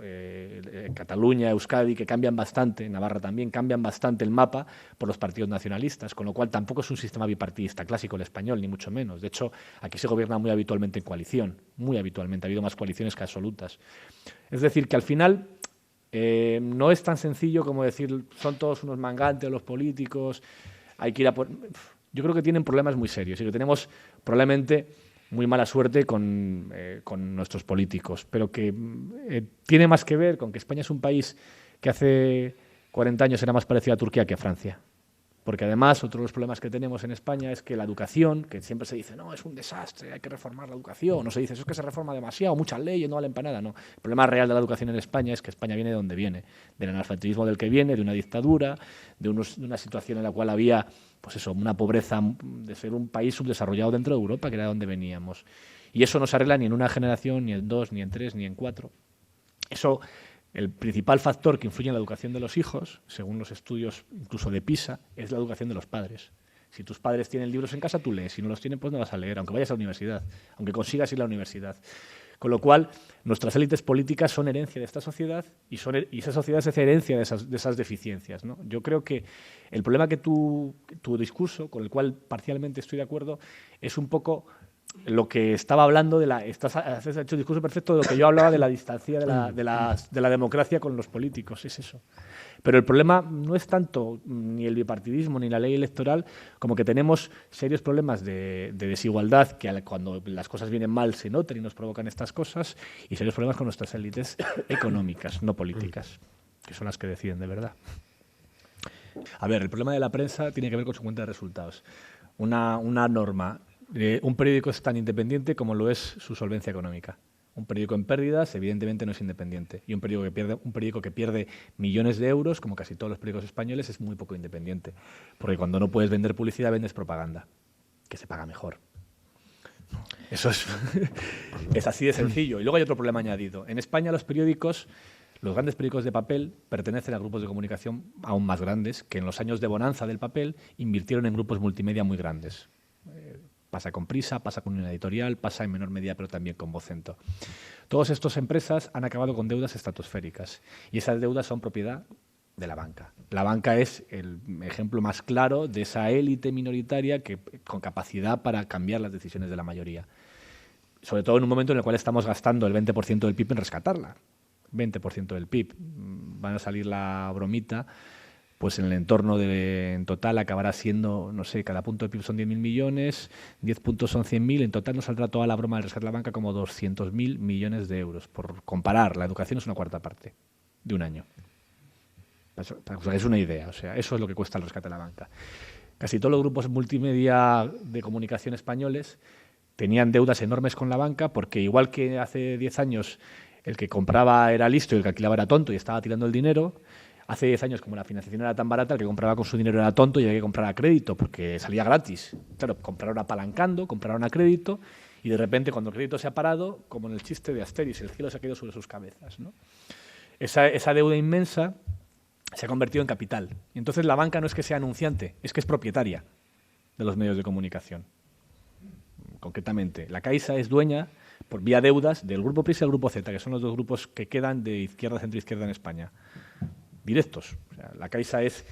Cataluña, Euskadi, que cambian bastante, Navarra también, cambian bastante el mapa por los partidos nacionalistas, con lo cual tampoco es un sistema bipartidista clásico el español, ni mucho menos. De hecho, aquí se gobierna muy habitualmente en coalición, muy habitualmente. Ha habido más coaliciones que absolutas. Es decir, que al final no es tan sencillo como decir son todos unos mangantes los políticos, hay que ir a por... Yo creo que tienen problemas muy serios y que tenemos probablemente muy mala suerte con nuestros políticos, pero que tiene más que ver con que España es un país que hace 40 años era más parecido a Turquía que a Francia. Porque además, otro de los problemas que tenemos en España es que la educación, que siempre se dice, no, es un desastre, hay que reformar la educación, no se dice, eso es que se reforma demasiado, muchas leyes, no valen para nada, no. El problema real de la educación en España es que España viene de donde viene, del analfabetismo del que viene, de una dictadura, de una situación en la cual había, pues eso, una pobreza de ser un país subdesarrollado dentro de Europa, que era de donde veníamos. Y eso no se arregla ni en una generación, ni en dos, ni en tres, ni en cuatro. Eso... El principal factor que influye en la educación de los hijos, según los estudios incluso de PISA, es la educación de los padres. Si tus padres tienen libros en casa, tú lees. Si no los tienen, pues no vas a leer, aunque vayas a la universidad, aunque consigas ir a la universidad. Con lo cual, nuestras élites políticas son herencia de esta sociedad y esa sociedad es herencia de esas deficiencias, ¿no? Yo creo que el problema que tu discurso, con el cual parcialmente estoy de acuerdo, es un poco lo que estaba hablando has hecho un discurso perfecto de lo que yo hablaba de la distancia de la democracia con los políticos, es eso. Pero el problema no es tanto ni el bipartidismo ni la ley electoral como que tenemos serios problemas de desigualdad que cuando las cosas vienen mal se notan y nos provocan estas cosas, y serios problemas con nuestras élites económicas, no políticas, que son las que deciden de verdad. A ver, el problema de la prensa tiene que ver con su cuenta de resultados. Una norma. Un periódico es tan independiente como lo es su solvencia económica. Un periódico en pérdidas, evidentemente, no es independiente. Y un periódico que pierde millones de euros, como casi todos los periódicos españoles, es muy poco independiente. Porque cuando no puedes vender publicidad, vendes propaganda, que se paga mejor. Eso es así de sencillo. Y luego hay otro problema añadido. En España los grandes periódicos de papel pertenecen a grupos de comunicación aún más grandes, que en los años de bonanza del papel invirtieron en grupos multimedia muy grandes. Pasa con Prisa, pasa con una editorial, pasa en menor medida, pero también con Vocento. Todas estas empresas han acabado con deudas estratosféricas y esas deudas son propiedad de la banca. La banca es el ejemplo más claro de esa élite minoritaria con capacidad para cambiar las decisiones de la mayoría. Sobre todo en un momento en el cual estamos gastando el 20% del PIB en rescatarla. 20% del PIB. Van a salir la bromita. Pues en el entorno en total acabará siendo, no sé, cada punto de PIB son 10.000 millones, 10 puntos son 100.000, en total nos saldrá toda la broma del rescate de la banca como 200.000 millones de euros. Por comparar, la educación es una cuarta parte de un año. Es una idea, o sea, eso es lo que cuesta el rescate de la banca. Casi todos los grupos multimedia de comunicación españoles tenían deudas enormes con la banca porque igual que hace 10 años el que compraba era listo y el que alquilaba era tonto y estaba tirando el dinero, hace 10 años, como la financiación era tan barata, el que compraba con su dinero era tonto y había que comprar a crédito porque salía gratis. Claro, compraron apalancando, compraron a crédito y de repente cuando el crédito se ha parado, como en el chiste de Asterix, el cielo se ha caído sobre sus cabezas, ¿no? Esa deuda inmensa se ha convertido en capital. Y entonces la banca no es que sea anunciante, es que es propietaria de los medios de comunicación. Concretamente, la Caixa es dueña, por vía deudas, del Grupo Prisa y el Grupo Z, que son los dos grupos que quedan de izquierda, centro-izquierda en España. Directos. O sea, la Caixa es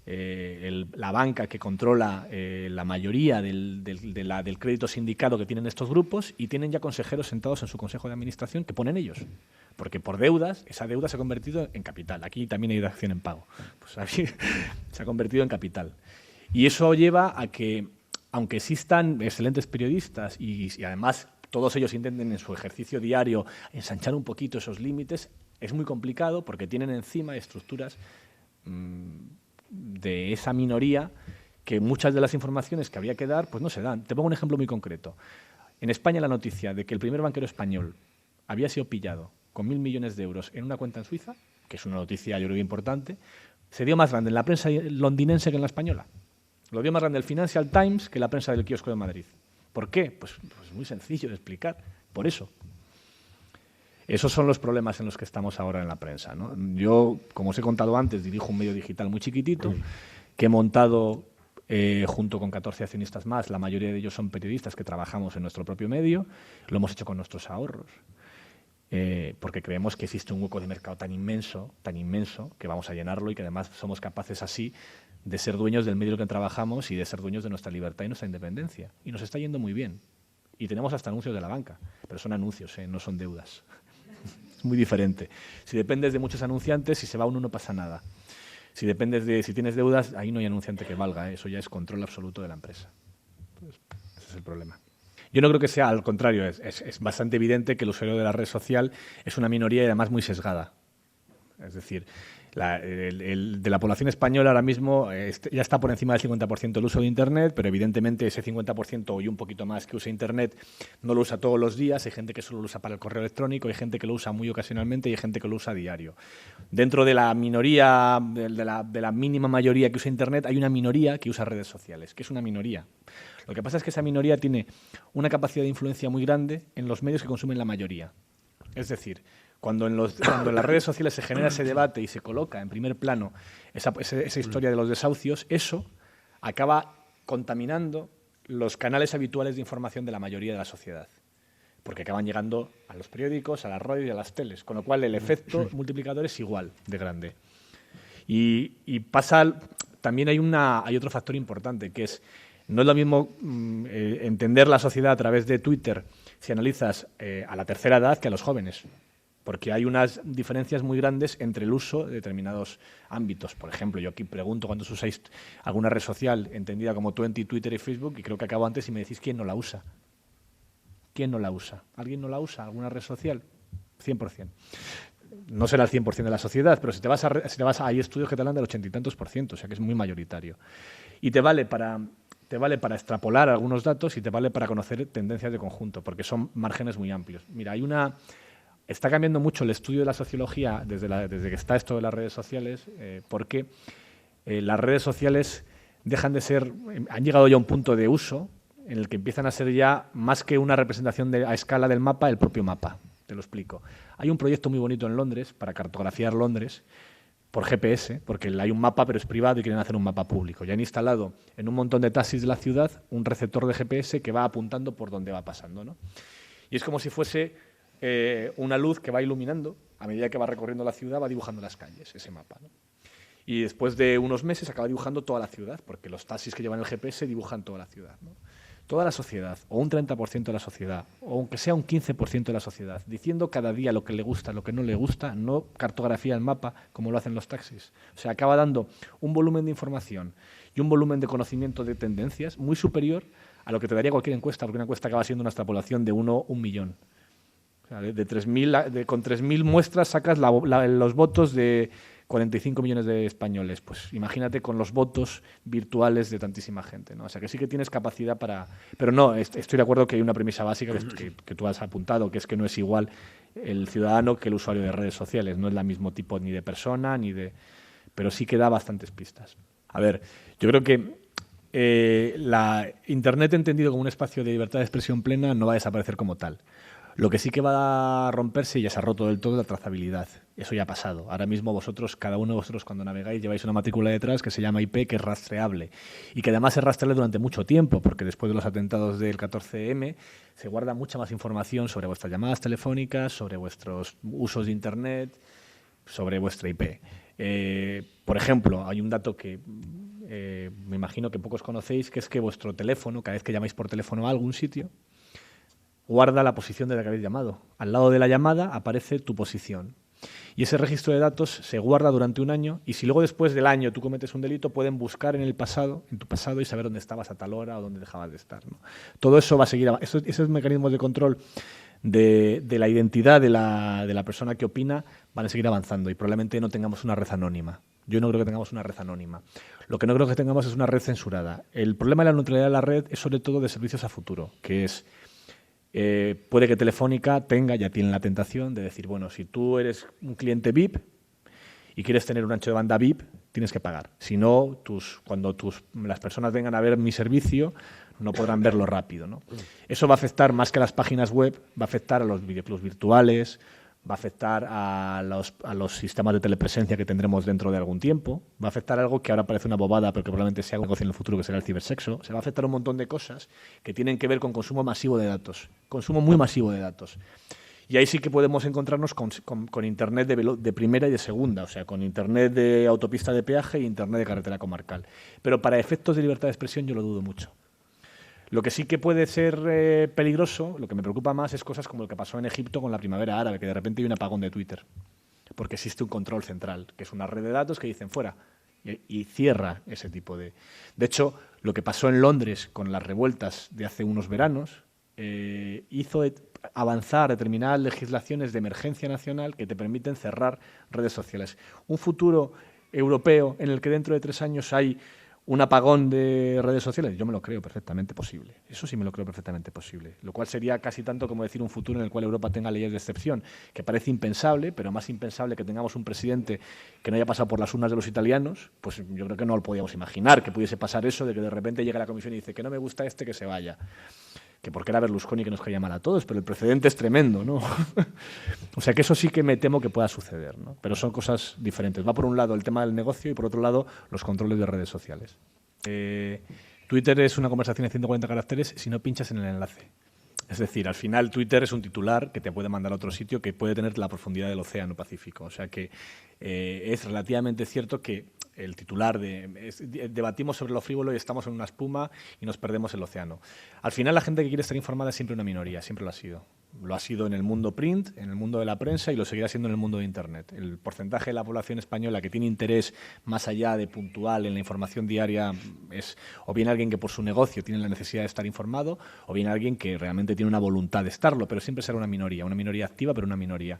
la banca que controla la mayoría del crédito sindicado que tienen estos grupos y tienen ya consejeros sentados en su consejo de administración que ponen ellos. Porque por deudas, esa deuda se ha convertido en capital. Aquí también hay dación en pago. Pues aquí se ha convertido en capital. Y eso lleva a que, aunque existan excelentes periodistas y además todos ellos intenten en su ejercicio diario ensanchar un poquito esos límites, es muy complicado porque tienen encima estructuras de esa minoría que muchas de las informaciones que habría que dar pues no se dan. Te pongo un ejemplo muy concreto. En España la noticia de que el primer banquero español había sido pillado con 1.000 millones de euros en una cuenta en Suiza, que es una noticia yo creo importante, se dio más grande en la prensa londinense que en la española. Lo dio más grande el Financial Times que la prensa del kiosco de Madrid. ¿Por qué? Pues muy sencillo de explicar. Por eso. Esos son los problemas en los que estamos ahora en la prensa, ¿no? Yo, como os he contado antes, dirijo un medio digital muy chiquitito que he montado junto con 14 accionistas más. La mayoría de ellos son periodistas que trabajamos en nuestro propio medio. Lo hemos hecho con nuestros ahorros, porque creemos que existe un hueco de mercado tan inmenso, que vamos a llenarlo y que además somos capaces así de ser dueños del medio en el que trabajamos y de ser dueños de nuestra libertad y nuestra independencia. Y nos está yendo muy bien. Y tenemos hasta anuncios de la banca, pero son anuncios, no son deudas. Es muy diferente. Si dependes de muchos anunciantes, si se va uno no pasa nada. Si tienes deudas, ahí no hay anunciante que valga, eso ya es control absoluto de la empresa. Entonces, ese es el problema. Yo no creo que sea al contrario, es bastante evidente que el usuario de la red social es una minoría y además muy sesgada. Es decir, de la población española ahora mismo ya está por encima del 50% el uso de Internet, pero evidentemente ese 50% y un poquito más que usa Internet no lo usa todos los días. Hay gente que solo lo usa para el correo electrónico, hay gente que lo usa muy ocasionalmente y hay gente que lo usa a diario. Dentro de la minoría, de la mínima mayoría que usa Internet, hay una minoría que usa redes sociales, que es una minoría. Lo que pasa es que esa minoría tiene una capacidad de influencia muy grande en los medios que consumen la mayoría. Es decir, cuando en las redes sociales se genera ese debate y se coloca en primer plano esa historia de los desahucios, eso acaba contaminando los canales habituales de información de la mayoría de la sociedad. porque acaban llegando a los periódicos, a las radios y a las teles, con lo cual el efecto multiplicador es igual de grande. Y pasa, también hay otro factor importante, que es, no es lo mismo entender la sociedad a través de Twitter si analizas a la tercera edad que a los jóvenes, porque hay unas diferencias muy grandes entre el uso de determinados ámbitos. Por ejemplo, yo aquí pregunto cuántos usáis alguna red social entendida como Twitter y Facebook, y creo que acabo antes y me decís quién no la usa. ¿Quién no la usa? ¿Alguien no la usa? ¿Alguna red social? 100%. No será el 100% de la sociedad, pero si te vas hay estudios que te hablan del 80 y tantos %, o sea que es muy mayoritario. Y te vale para extrapolar algunos datos y te vale para conocer tendencias de conjunto, porque son márgenes muy amplios. Mira, está cambiando mucho el estudio de la sociología desde que está esto de las redes sociales, porque las redes sociales han llegado ya a un punto de uso en el que empiezan a ser ya más que una representación a escala del mapa, el propio mapa. Te lo explico. Hay un proyecto muy bonito en Londres para cartografiar Londres por GPS, porque hay un mapa pero es privado y quieren hacer un mapa público. Ya han instalado en un montón de taxis de la ciudad un receptor de GPS que va apuntando por donde va pasando, ¿no? Y es como si fuese una luz que va iluminando, a medida que va recorriendo la ciudad, va dibujando las calles, ese mapa, ¿no? Y después de unos meses acaba dibujando toda la ciudad, porque los taxis que llevan el GPS dibujan toda la ciudad, ¿no? Toda la sociedad, o un 30% de la sociedad, o aunque sea un 15% de la sociedad, diciendo cada día lo que le gusta, lo que no le gusta, no cartografía el mapa como lo hacen los taxis. O sea, acaba dando un volumen de información y un volumen de conocimiento de tendencias muy superior a lo que te daría cualquier encuesta, porque una encuesta acaba siendo una extrapolación de 1 a 1 millón. O sea, con 3.000 muestras sacas los votos de 45 millones de españoles. Pues imagínate con los votos virtuales de tantísima gente, ¿no? O sea, que sí que tienes capacidad para... Pero no, estoy de acuerdo que hay una premisa básica que tú has apuntado, que es que no es igual el ciudadano que el usuario de redes sociales. No es el mismo tipo ni de persona, pero sí que da bastantes pistas. A ver, yo creo que la Internet entendido como un espacio de libertad de expresión plena no va a desaparecer como tal. Lo que sí que va a romperse, y ya se ha roto del todo, es la trazabilidad. Eso ya ha pasado. Ahora mismo cada uno de vosotros cuando navegáis lleváis una matrícula detrás que se llama IP, que es rastreable. Y que además es rastreable durante mucho tiempo, porque después de los atentados del 14M se guarda mucha más información sobre vuestras llamadas telefónicas, sobre vuestros usos de Internet, sobre vuestra IP. Por ejemplo, hay un dato que me imagino que pocos conocéis, que es que vuestro teléfono, cada vez que llamáis por teléfono a algún sitio, guarda la posición de la que habéis llamado. Al lado de la llamada aparece tu posición. Y ese registro de datos se guarda durante un año, y si luego después del año tú cometes un delito, pueden buscar en tu pasado y saber dónde estabas a tal hora o dónde dejabas de estar, ¿no? Todo eso va a seguir. Esos mecanismos de control de la identidad de la persona que opina van a seguir avanzando y probablemente no tengamos una red anónima. Yo no creo que tengamos una red anónima. Lo que no creo que tengamos es una red censurada. El problema de la neutralidad de la red es sobre todo de servicios a futuro, que es... puede que Telefónica ya tiene la tentación de decir, bueno, si tú eres un cliente VIP y quieres tener un ancho de banda VIP, tienes que pagar. Si no, cuando las personas vengan a ver mi servicio, no podrán verlo rápido, ¿no? Eso va a afectar más que a las páginas web, va a afectar a los videoclubs virtuales, va a afectar a los sistemas de telepresencia que tendremos dentro de algún tiempo, va a afectar a algo que ahora parece una bobada, pero que probablemente sea un negocio en el futuro, que será el cibersexo. Se va a afectar a un montón de cosas que tienen que ver con consumo masivo de datos, consumo muy masivo de datos. Y ahí sí que podemos encontrarnos con Internet de primera y de segunda, o sea, con Internet de autopista de peaje y Internet de carretera comarcal. Pero para efectos de libertad de expresión yo lo dudo mucho. Lo que sí que puede ser peligroso, lo que me preocupa más, es cosas como lo que pasó en Egipto con la primavera árabe, que de repente hay un apagón de Twitter, porque existe un control central, que es una red de datos que dicen fuera, y cierra ese tipo de... De hecho, lo que pasó en Londres con las revueltas de hace unos veranos hizo avanzar determinadas legislaciones de emergencia nacional que te permiten cerrar redes sociales. Un futuro europeo en el que dentro de 3 años hay un apagón de redes sociales, yo me lo creo perfectamente posible. Eso sí me lo creo perfectamente posible. Lo cual sería casi tanto como decir un futuro en el cual Europa tenga leyes de excepción, que parece impensable, pero más impensable que tengamos un presidente que no haya pasado por las urnas de los italianos, pues yo creo que no lo podíamos imaginar, que pudiese pasar eso, de que de repente llegue la comisión y dice que no me gusta que se vaya. Que porque era Berlusconi que nos caía mal a todos, pero el precedente es tremendo, ¿no? O sea que eso sí que me temo que pueda suceder, ¿no? Pero son cosas diferentes. Va por un lado el tema del negocio y por otro lado los controles de redes sociales. Twitter es una conversación de 140 caracteres si no pinchas en el enlace. Es decir, al final Twitter es un titular que te puede mandar a otro sitio que puede tener la profundidad del océano Pacífico. O sea que es relativamente cierto que el titular debatimos sobre lo frívolo y estamos en una espuma y nos perdemos el océano. Al final la gente que quiere estar informada es siempre una minoría, siempre lo ha sido. Lo ha sido en el mundo print, en el mundo de la prensa y lo seguirá siendo en el mundo de Internet. El porcentaje de la población española que tiene interés más allá de puntual en la información diaria es o bien alguien que por su negocio tiene la necesidad de estar informado o bien alguien que realmente tiene una voluntad de estarlo, pero siempre será una minoría activa, pero una minoría.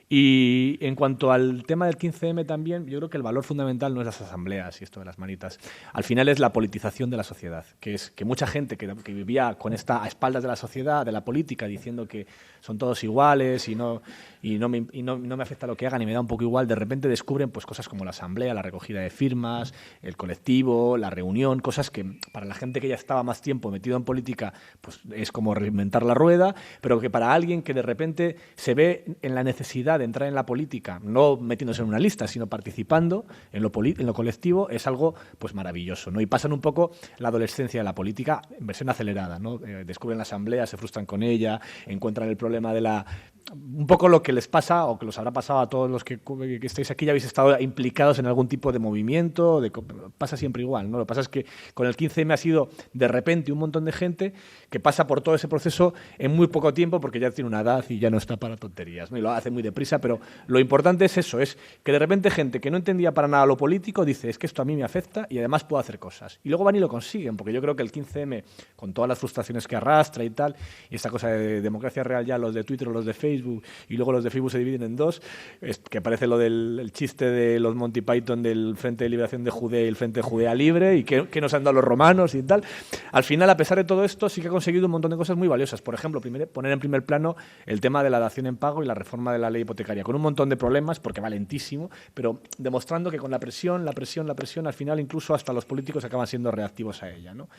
Y en cuanto al tema del 15M también, yo creo que el valor fundamental no es las asambleas y esto de las manitas. Al final es la politización de la sociedad, que es que mucha gente que vivía con esta a espaldas de la sociedad, de la política, diciendo que son todos iguales y no me afecta lo que hagan y me da un poco igual, de repente descubren pues cosas como la asamblea, la recogida de firmas, el colectivo, la reunión, cosas que para la gente que ya estaba más tiempo metido en política pues es como reinventar la rueda, pero que para alguien que de repente se ve en la necesidad de entrar en la política, no metiéndose en una lista, sino participando en lo colectivo, es algo pues maravilloso, ¿no? Y pasan un poco la adolescencia de la política en versión acelerada, ¿no? Descubren la asamblea, se frustran con ella, encuentran el problema de la... Un poco lo que les pasa o que los habrá pasado a todos los que estáis aquí, ya habéis estado implicados en algún tipo de movimiento, pasa siempre igual, ¿no? Lo que pasa es que con el 15M ha sido de repente un montón de gente que pasa por todo ese proceso en muy poco tiempo porque ya tiene una edad y ya no está para tonterías, ¿no? Y lo hace muy deprisa, pero lo importante es eso, es que de repente gente que no entendía para nada lo político dice, es que esto a mí me afecta y además puedo hacer cosas. Y luego van y lo consiguen, porque yo creo que el 15M, con todas las frustraciones que arrastra y tal, y esta cosa de democracia real ya, los de Twitter o los de Facebook, y luego los de Facebook se dividen en dos, que parece lo del chiste de los Monty Python del Frente de Liberación de Judea y el Frente de Judea Libre, y que nos han dado los romanos y tal. Al final, a pesar de todo esto, sí que ha conseguido un montón de cosas muy valiosas. Por ejemplo, poner en primer plano el tema de la dación en pago y la reforma de la ley hipotecaria, con un montón de problemas, porque va lentísimo, pero demostrando que con la presión, al final incluso hasta los políticos acaban siendo reactivos a ella, ¿no?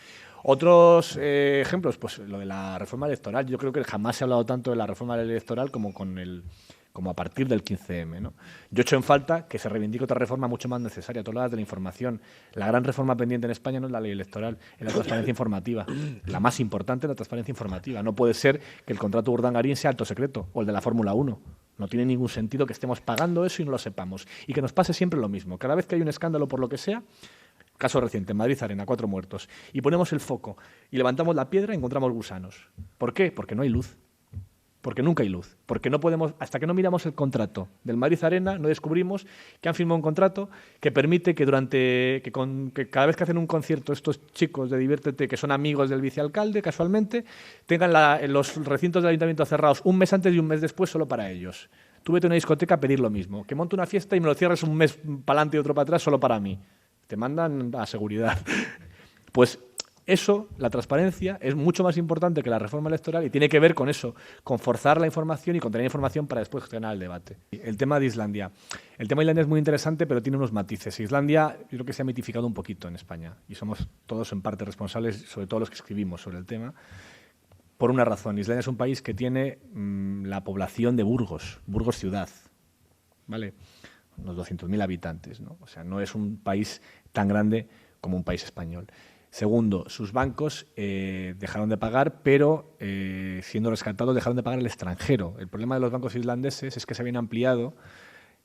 Otros ejemplos, pues lo de la reforma electoral. Yo creo que jamás se ha hablado tanto de la reforma electoral como a partir del 15M, ¿no? Yo echo en falta que se reivindique otra reforma mucho más necesaria, todas las de la información. La gran reforma pendiente en España no es la ley electoral, es la transparencia informativa. La más importante es la transparencia informativa. No puede ser que el contrato Urdangarín sea alto secreto o el de la Fórmula 1. No tiene ningún sentido que estemos pagando eso y no lo sepamos. Y que nos pase siempre lo mismo. Cada vez que hay un escándalo por lo que sea, caso reciente, Madrid Arena, 4 muertos, y ponemos el foco y levantamos la piedra y encontramos gusanos. ¿Por qué? Porque no hay luz. Porque nunca hay luz. Porque no podemos, hasta que no miramos el contrato del Madrid Arena, no descubrimos que han firmado un contrato que permite que que cada vez que hacen un concierto estos chicos de Diviértete, que son amigos del vicealcalde, casualmente, tengan los recintos del ayuntamiento cerrados un mes antes y un mes después solo para ellos. Tú vete a una discoteca a pedir lo mismo. Que monte una fiesta y me lo cierres un mes para adelante y otro para atrás solo para mí. Te mandan a seguridad. Pues eso, la transparencia, es mucho más importante que la reforma electoral y tiene que ver con eso, con forzar la información y con tener información para después gestionar el debate. El tema de Islandia. El tema de Islandia es muy interesante, pero tiene unos matices. Islandia, yo creo que se ha mitificado un poquito en España y somos todos en parte responsables, sobre todo los que escribimos sobre el tema, por una razón. Islandia es un país que tiene la población de Burgos ciudad, ¿vale? Unos 200.000 habitantes, ¿no? O sea, no es un país tan grande como un país español. Segundo, sus bancos dejaron de pagar, pero siendo rescatados dejaron de pagar al extranjero. El problema de los bancos islandeses es que se habían ampliado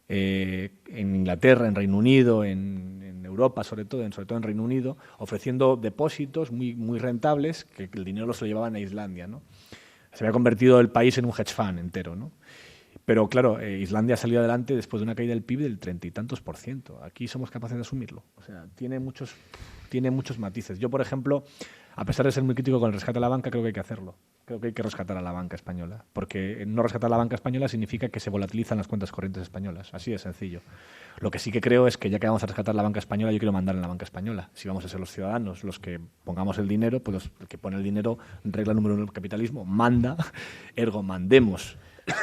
en Inglaterra, en Reino Unido, en Europa, sobre todo en Reino Unido, ofreciendo depósitos muy rentables, que el dinero lo llevaban a Islandia, ¿no? Se había convertido el país en un hedge fund entero, ¿no? Pero claro, Islandia ha salido adelante después de una caída del PIB del 30 y tantos %. Aquí somos capaces de asumirlo. O sea, tiene muchos matices. Yo, por ejemplo, a pesar de ser muy crítico con el rescate a la banca, creo que hay que hacerlo. Creo que hay que rescatar a la banca española. Porque no rescatar a la banca española significa que se volatilizan las cuentas corrientes españolas. Así de sencillo. Lo que sí que creo es que ya que vamos a rescatar la banca española, yo quiero mandar en la banca española. Si vamos a ser los ciudadanos los que pongamos el dinero, pues el que pone el dinero, regla número 1 del capitalismo, manda, ergo mandemos.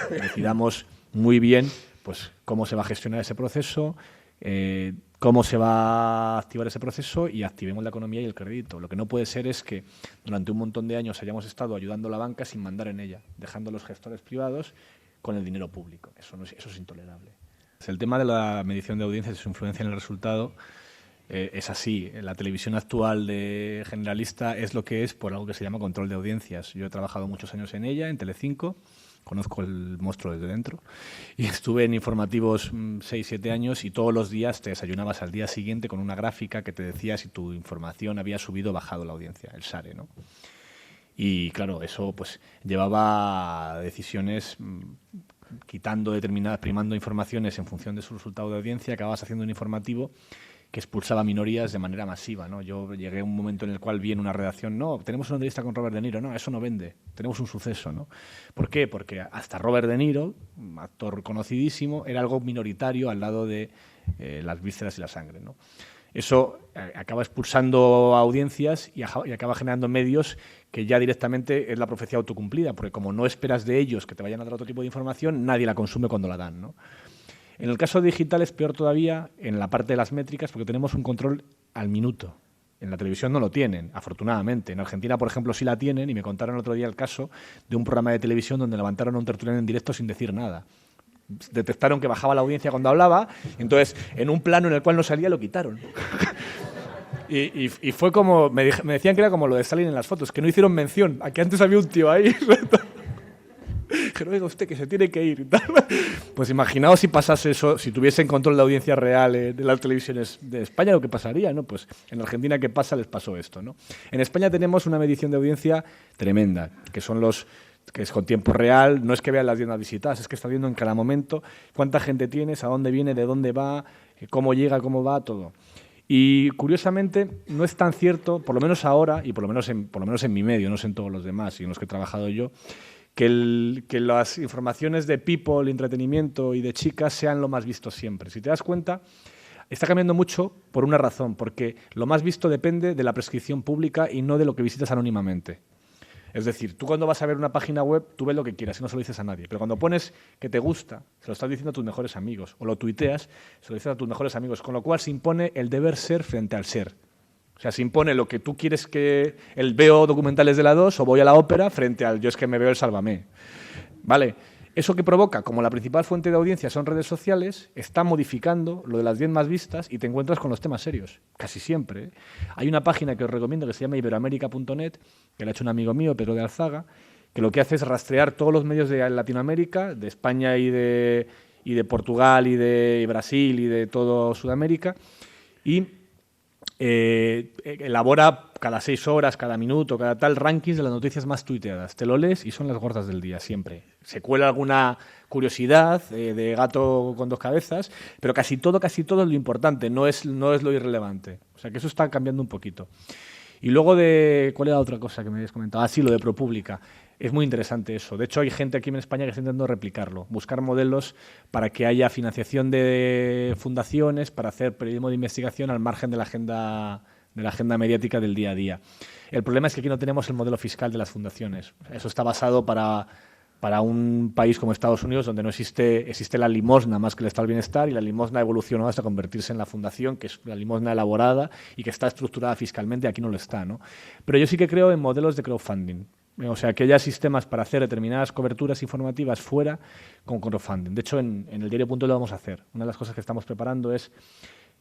Decidamos muy bien pues cómo se va a gestionar ese proceso, cómo se va a activar ese proceso y activemos la economía y el crédito. Lo que no puede ser es que durante un montón de años hayamos estado ayudando a la banca sin mandar en ella, dejando a los gestores privados con el dinero público. Eso es intolerable. El tema de la medición de audiencias y su influencia en el resultado, Es así. La televisión actual de generalista es lo que es por algo que se llama control de audiencias. Yo he trabajado muchos años en ella, en Telecinco, conozco el monstruo desde dentro, y estuve en informativos 6, 7 años y todos los días te desayunabas al día siguiente con una gráfica que te decía si tu información había subido o bajado la audiencia, el SARE, ¿no? Y claro, eso pues llevaba a decisiones quitando determinadas, primando informaciones en función de su resultado de audiencia, acababas haciendo un informativo que expulsaba minorías de manera masiva, ¿no? Yo llegué a un momento en el cual vi en una redacción, no, tenemos una entrevista con Robert De Niro, no, eso no vende, tenemos un suceso, ¿no? ¿Por qué? Porque hasta Robert De Niro, actor conocidísimo, era algo minoritario al lado de las vísceras y la sangre, ¿no? Eso acaba expulsando audiencias y acaba generando medios que ya directamente es la profecía autocumplida, porque como no esperas de ellos que te vayan a dar otro tipo de información, nadie la consume cuando la dan, ¿no? En el caso digital es peor todavía en la parte de las métricas porque tenemos un control al minuto. En la televisión no lo tienen, afortunadamente. En Argentina, por ejemplo, sí la tienen y me contaron el otro día el caso de un programa de televisión donde levantaron a un tertuliano en directo sin decir nada. Detectaron que bajaba la audiencia cuando hablaba, entonces en un plano en el cual no salía lo quitaron. Y fue como, me decían que era como lo de Stalin en las fotos, que no hicieron mención, a que antes había un tío ahí. Pero oiga usted que se tiene que ir y tal. Pues imaginaos si pasase eso, si tuviesen control de audiencia real de las televisiones de España, lo que pasaría, ¿no? Pues en Argentina, ¿qué pasa? Les pasó esto, ¿no? En España tenemos una medición de audiencia tremenda, que son que es con tiempo real, no es que vean las tiendas visitadas, es que está viendo en cada momento cuánta gente tienes, a dónde viene, de dónde va, cómo llega, cómo va, todo. Y curiosamente no es tan cierto, por lo menos ahora, y por lo menos en mi medio, no sé en todos los demás y en los que he trabajado yo, que las informaciones de people, entretenimiento y de chicas sean lo más visto siempre. Si te das cuenta, está cambiando mucho por una razón, porque lo más visto depende de la prescripción pública y no de lo que visitas anónimamente. Es decir, tú cuando vas a ver una página web, tú ves lo que quieras y no se lo dices a nadie. Pero cuando pones que te gusta, se lo estás diciendo a tus mejores amigos. O lo tuiteas, se lo dices a tus mejores amigos. Con lo cual se impone el deber ser frente al ser. O sea, se impone lo que tú quieres que... veo documentales de la 2 o voy a la ópera frente al yo es que me veo el Sálvame. ¿Vale? Eso que provoca, como la principal fuente de audiencia son redes sociales, está modificando lo de las 10 más vistas y te encuentras con los temas serios, casi siempre, ¿eh? Hay una página que os recomiendo que se llama iberoamerica.net, que la ha hecho un amigo mío, Pedro de Alzaga, que lo que hace es rastrear todos los medios de Latinoamérica, de España y de Portugal y de Brasil y de todo Sudamérica, y elabora cada 6 horas, cada minuto, cada tal, rankings de las noticias más tuiteadas. Te lo lees y son las gordas del día, siempre. Se cuela alguna curiosidad de gato con 2 cabezas, pero casi todo es lo importante, no es lo irrelevante. O sea que eso está cambiando un poquito. Y luego ¿cuál era la otra cosa que me habías comentado? Sí, lo de ProPublica. Es muy interesante eso. De hecho, hay gente aquí en España que está intentando replicarlo, buscar modelos para que haya financiación de fundaciones para hacer periodismo de investigación al margen de la agenda mediática del día a día. El problema es que aquí no tenemos el modelo fiscal de las fundaciones. Eso está basado para un país como Estados Unidos, donde no existe la limosna más que el estado del bienestar, y la limosna ha evolucionado hasta convertirse en la fundación, que es la limosna elaborada y que está estructurada fiscalmente, aquí no lo está, ¿no? Pero yo sí que creo en modelos de crowdfunding. O sea, que haya sistemas para hacer determinadas coberturas informativas fuera con crowdfunding. De hecho, en el diario.es lo vamos a hacer. Una de las cosas que estamos preparando es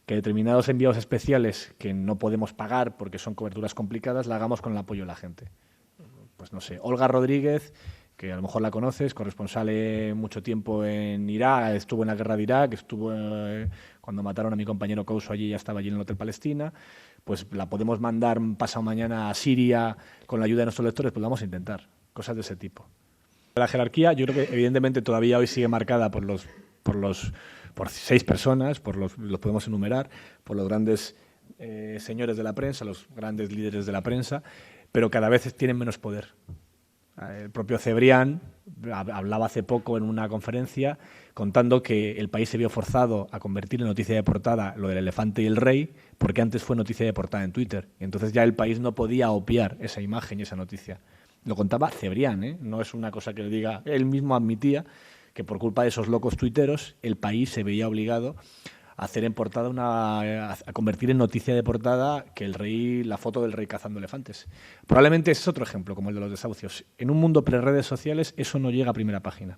que determinados envíos especiales que no podemos pagar porque son coberturas complicadas, la hagamos con el apoyo de la gente. Pues no sé, Olga Rodríguez, que a lo mejor la conoces, corresponsal mucho tiempo en Irak, estuvo en la guerra de Irak, estuvo cuando mataron a mi compañero Couso allí, ya estaba allí en el Hotel Palestina, pues la podemos mandar pasado mañana a Siria con la ayuda de nuestros lectores, pues lo vamos a intentar, cosas de ese tipo. La jerarquía, yo creo que evidentemente todavía hoy sigue marcada por 6 personas, los podemos enumerar, por los grandes señores de la prensa, los grandes líderes de la prensa, pero cada vez tienen menos poder. El propio Cebrián hablaba hace poco en una conferencia contando que el país se vio forzado a convertir en noticia de portada lo del elefante y el rey, porque antes fue noticia de portada en Twitter. Y entonces ya el país no podía obviar esa imagen y esa noticia. Lo contaba Cebrián, ¿eh? No es una cosa que le diga. Él mismo admitía que por culpa de esos locos tuiteros el país se veía obligado a hacer en portada a convertir en noticia de portada que la foto del rey cazando elefantes. Probablemente ese es otro ejemplo, como el de los desahucios. En un mundo pre-redes sociales eso no llega a primera página.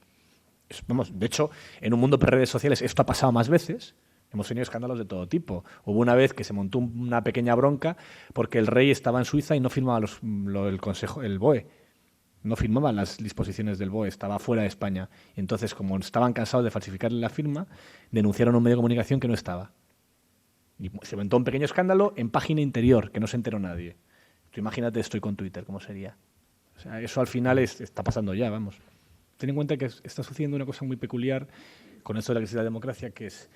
De hecho, en un mundo pre-redes sociales esto ha pasado más veces, Hemos tenido escándalos de todo tipo. Hubo una vez que se montó una pequeña bronca porque el rey estaba en Suiza y no firmaba el BOE. No firmaba las disposiciones del BOE, estaba fuera de España. Y entonces, como estaban cansados de falsificarle la firma, denunciaron a un medio de comunicación que no estaba. Y se montó un pequeño escándalo en página interior, que no se enteró nadie. Tú imagínate, estoy con Twitter, ¿cómo sería? O sea, eso al final está pasando ya, vamos. Ten en cuenta que está sucediendo una cosa muy peculiar con esto de la crisis de la democracia, que es: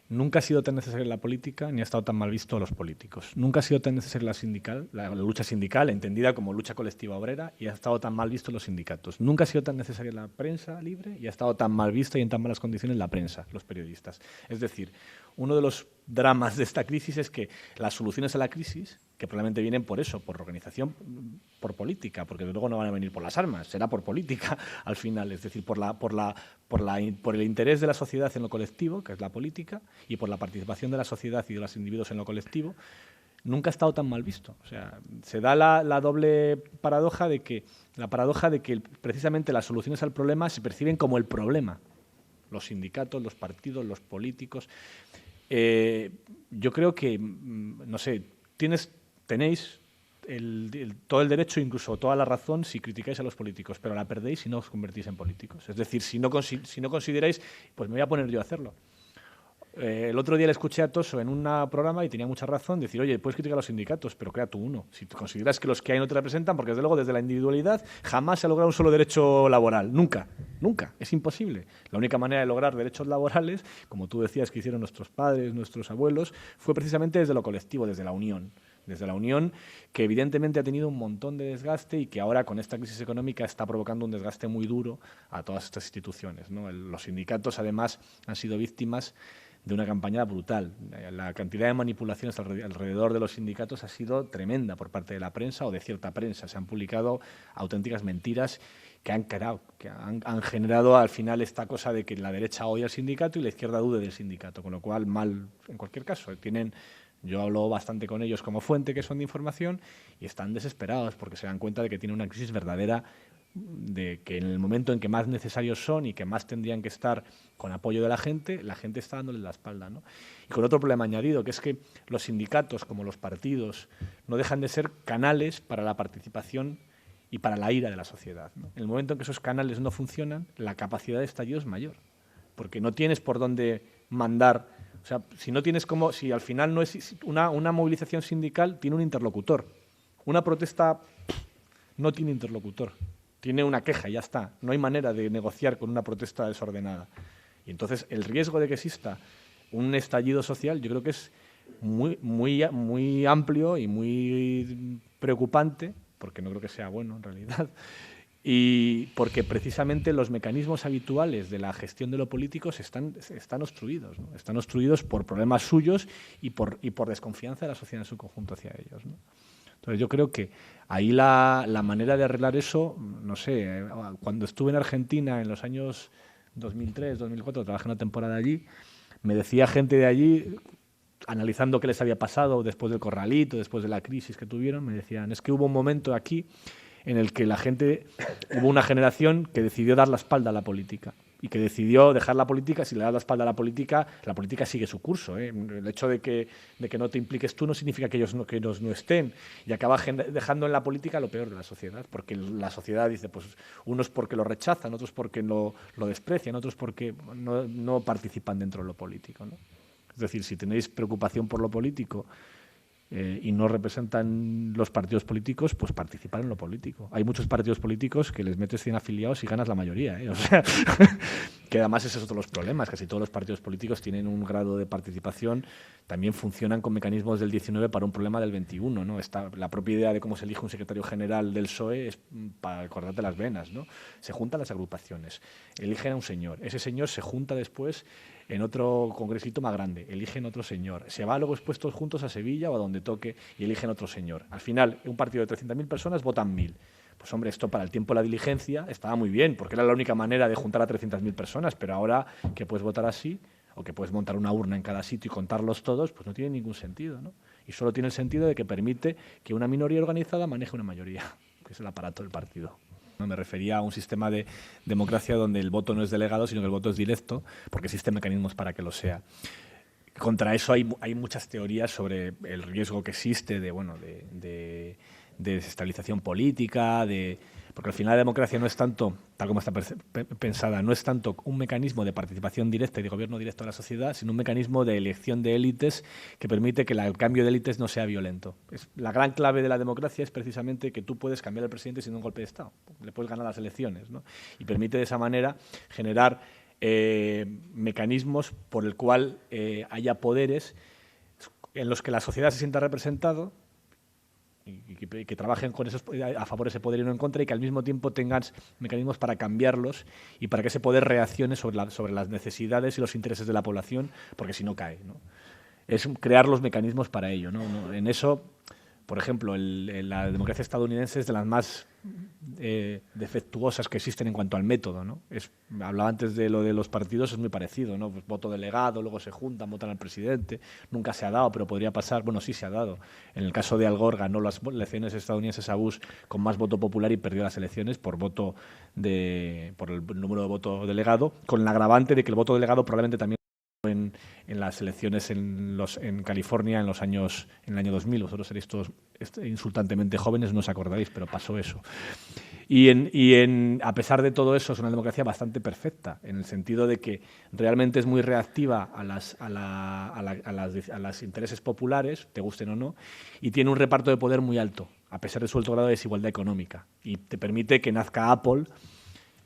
nunca ha sido tan necesaria la política ni ha estado tan mal visto a los políticos. Nunca ha sido tan necesaria la lucha sindical, entendida como lucha colectiva obrera, y ha estado tan mal visto los sindicatos. Nunca ha sido tan necesaria la prensa libre y ha estado tan mal vista y en tan malas condiciones la prensa, los periodistas. Es decir, uno de los dramas de esta crisis es que las soluciones a la crisis, que probablemente vienen por eso, por organización, por política, porque luego no van a venir por las armas, será por política al final, es decir, por el interés de la sociedad en lo colectivo, que es la política, y por la participación de la sociedad y de los individuos en lo colectivo, nunca ha estado tan mal visto. O sea, se da la doble paradoja de que precisamente las soluciones al problema se perciben como el problema. Los sindicatos, los partidos, los políticos. Yo creo que, no sé, tenéis todo el derecho, incluso toda la razón, si criticáis a los políticos, pero la perdéis si no os convertís en políticos. Es decir, si no consideráis, pues me voy a poner yo a hacerlo. El otro día le escuché a Toso en un programa y tenía mucha razón, decir, oye, puedes criticar a los sindicatos, pero crea tú uno. Si consideras que los que hay no te representan, porque desde luego desde la individualidad jamás se ha logrado un solo derecho laboral. Nunca, nunca. Es imposible. La única manera de lograr derechos laborales, como tú decías que hicieron nuestros padres, nuestros abuelos, fue precisamente desde lo colectivo, desde la unión. Desde la unión, que evidentemente ha tenido un montón de desgaste y que ahora con esta crisis económica está provocando un desgaste muy duro a todas estas instituciones, ¿no? Los sindicatos, además, han sido víctimas de una campaña brutal. La cantidad de manipulaciones alrededor de los sindicatos ha sido tremenda por parte de la prensa o de cierta prensa. Se han publicado auténticas mentiras que han generado al final esta cosa de que la derecha odia al sindicato y la izquierda dude del sindicato, con lo cual mal en cualquier caso. Yo hablo bastante con ellos como fuente, que son de información, y están desesperados porque se dan cuenta de que tiene una crisis verdadera, de que en el momento en que más necesarios son y que más tendrían que estar con apoyo de la gente está dándoles la espalda, ¿no? Y con otro problema añadido, que es que los sindicatos, como los partidos, no dejan de ser canales para la participación y para la ira de la sociedad, ¿no? En el momento en que esos canales no funcionan, la capacidad de estallido es mayor, porque no tienes por dónde mandar. O sea, si al final no es una movilización sindical, tiene un interlocutor. Una protesta no tiene interlocutor. Tiene una queja y ya está. No hay manera de negociar con una protesta desordenada. Y entonces el riesgo de que exista un estallido social yo creo que es muy, muy, muy amplio y muy preocupante, porque no creo que sea bueno en realidad, y porque precisamente los mecanismos habituales de la gestión de lo político están obstruidos, ¿no? Están obstruidos por problemas suyos y por desconfianza de la sociedad en su conjunto hacia ellos, ¿no? Entonces yo creo que ahí la manera de arreglar eso, no sé, cuando estuve en Argentina en los años 2003, 2004, trabajé una temporada allí, me decía gente de allí, analizando qué les había pasado después del corralito, después de la crisis que tuvieron, me decían, es que hubo un momento aquí en el que hubo una generación que decidió dar la espalda a la política y que decidió dejar la política. Si le das la espalda a la política sigue su curso, ¿eh? El hecho de que no te impliques tú no significa que ellos no estén, y acaba dejando en la política lo peor de la sociedad, porque la sociedad dice, pues unos porque lo rechazan, otros porque lo desprecian, otros porque no participan dentro de lo político, ¿no? Es decir, si tenéis preocupación por lo político y no representan los partidos políticos, pues participar en lo político. Hay muchos partidos políticos que les metes 100 afiliados y ganas la mayoría, ¿eh? O sea, que además ese es otro de los problemas, casi todos los partidos políticos tienen un grado de participación, también funcionan con mecanismos del 19 para un problema del 21, ¿no? La propia idea de cómo se elige un secretario general del PSOE es para cortarte las venas, ¿no? Se juntan las agrupaciones, eligen a un señor, ese señor se junta después en otro congresito más grande, eligen otro señor, se va luego expuestos juntos a Sevilla o a donde toque y eligen otro señor. Al final, un partido de 300.000 personas votan 1.000. Pues hombre, esto para el tiempo de la diligencia estaba muy bien, porque era la única manera de juntar a 300.000 personas, pero ahora que puedes votar así, o que puedes montar una urna en cada sitio y contarlos todos, pues no tiene ningún sentido, ¿no? Y solo tiene el sentido de que permite que una minoría organizada maneje una mayoría, que es el aparato del partido. Me refería a un sistema de democracia donde el voto no es delegado, sino que el voto es directo, porque existen mecanismos para que lo sea. Contra eso hay muchas teorías sobre el riesgo que existe de desestabilización política, porque al final la democracia no es tanto, tal como está pensada, no es tanto un mecanismo de participación directa y de gobierno directo de la sociedad, sino un mecanismo de elección de élites que permite que el cambio de élites no sea violento. La gran clave de la democracia es precisamente que tú puedes cambiar al presidente sin un golpe de Estado, le puedes ganar las elecciones, ¿no? Y permite de esa manera generar mecanismos por el cual haya poderes en los que la sociedad se sienta representado y que trabajen con esos, a favor de ese poder y no en contra, y que al mismo tiempo tengas mecanismos para cambiarlos y para que ese poder reaccione sobre las necesidades y los intereses de la población, porque si no cae, ¿no? Es crear los mecanismos para ello, ¿no? En eso, por ejemplo, la democracia estadounidense es de las más defectuosas que existen en cuanto al método, ¿no? Hablaba antes de lo de los partidos, es muy parecido, ¿no? Pues voto delegado, luego se juntan, votan al presidente. Nunca se ha dado, pero podría pasar. Bueno, sí se ha dado. En el caso de Al Gore, ganó las elecciones estadounidenses a Bush con más voto popular y perdió las elecciones por el número de voto delegado, con el agravante de que el voto delegado probablemente también en las elecciones en California en el año 2000. Vosotros seréis todos insultantemente jóvenes, no os acordaréis, pero pasó eso. A pesar de todo eso, es una democracia bastante perfecta, en el sentido de que realmente es muy reactiva a los intereses populares, te gusten o no, y tiene un reparto de poder muy alto, a pesar de su alto grado de desigualdad económica. Y te permite que nazca Apple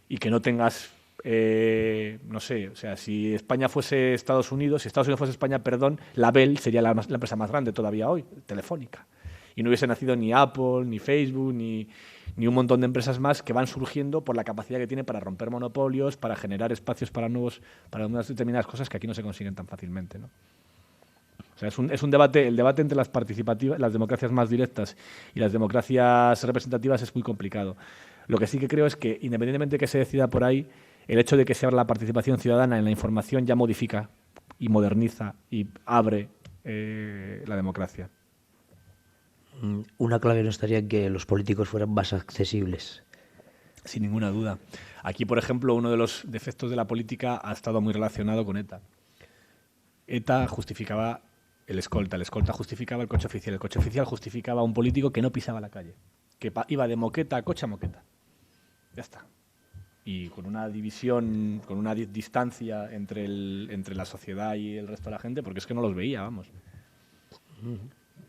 y que no tengas... no sé, o sea, si España fuese Estados Unidos, si Estados Unidos fuese España, perdón, la Bell sería la empresa más grande todavía hoy, Telefónica. Y no hubiese nacido ni Apple, ni Facebook, ni un montón de empresas más que van surgiendo por la capacidad que tiene para romper monopolios, para generar espacios para unas determinadas cosas que aquí no se consiguen tan fácilmente, ¿no? O sea, es un debate, el debate entre las participativas, las democracias más directas y las democracias representativas es muy complicado. Lo que sí que creo es que, independientemente de que se decida por ahí, el hecho de que sea la participación ciudadana en la información ya modifica y moderniza y abre la democracia. Una clave no estaría en que los políticos fueran más accesibles. Sin ninguna duda. Aquí, por ejemplo, uno de los defectos de la política ha estado muy relacionado con ETA. ETA justificaba el escolta justificaba el coche oficial, el coche oficial justificaba a un político que no pisaba la calle, que iba de moqueta a coche a moqueta. Ya está. Y con una división, con una distancia entre la sociedad y el resto de la gente, porque es que no los veía, vamos.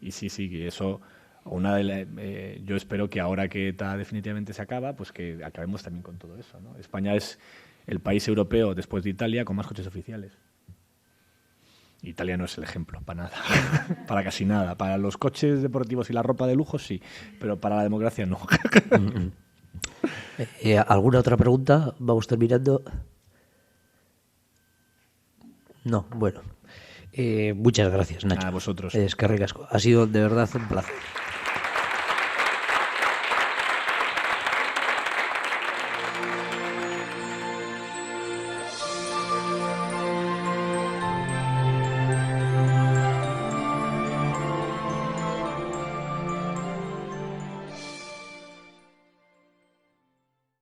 Y sí, eso, yo espero que ahora que ETA definitivamente se acaba, pues que acabemos también con todo eso, ¿no? España es el país europeo, después de Italia, con más coches oficiales. Italia no es el ejemplo, para nada, para casi nada. Para los coches deportivos y la ropa de lujo, sí, pero para la democracia no. ¿Alguna otra pregunta? Vamos terminando. No, bueno. Muchas gracias, Nacho. A vosotros. Es que ricasco. Ha sido de verdad un placer.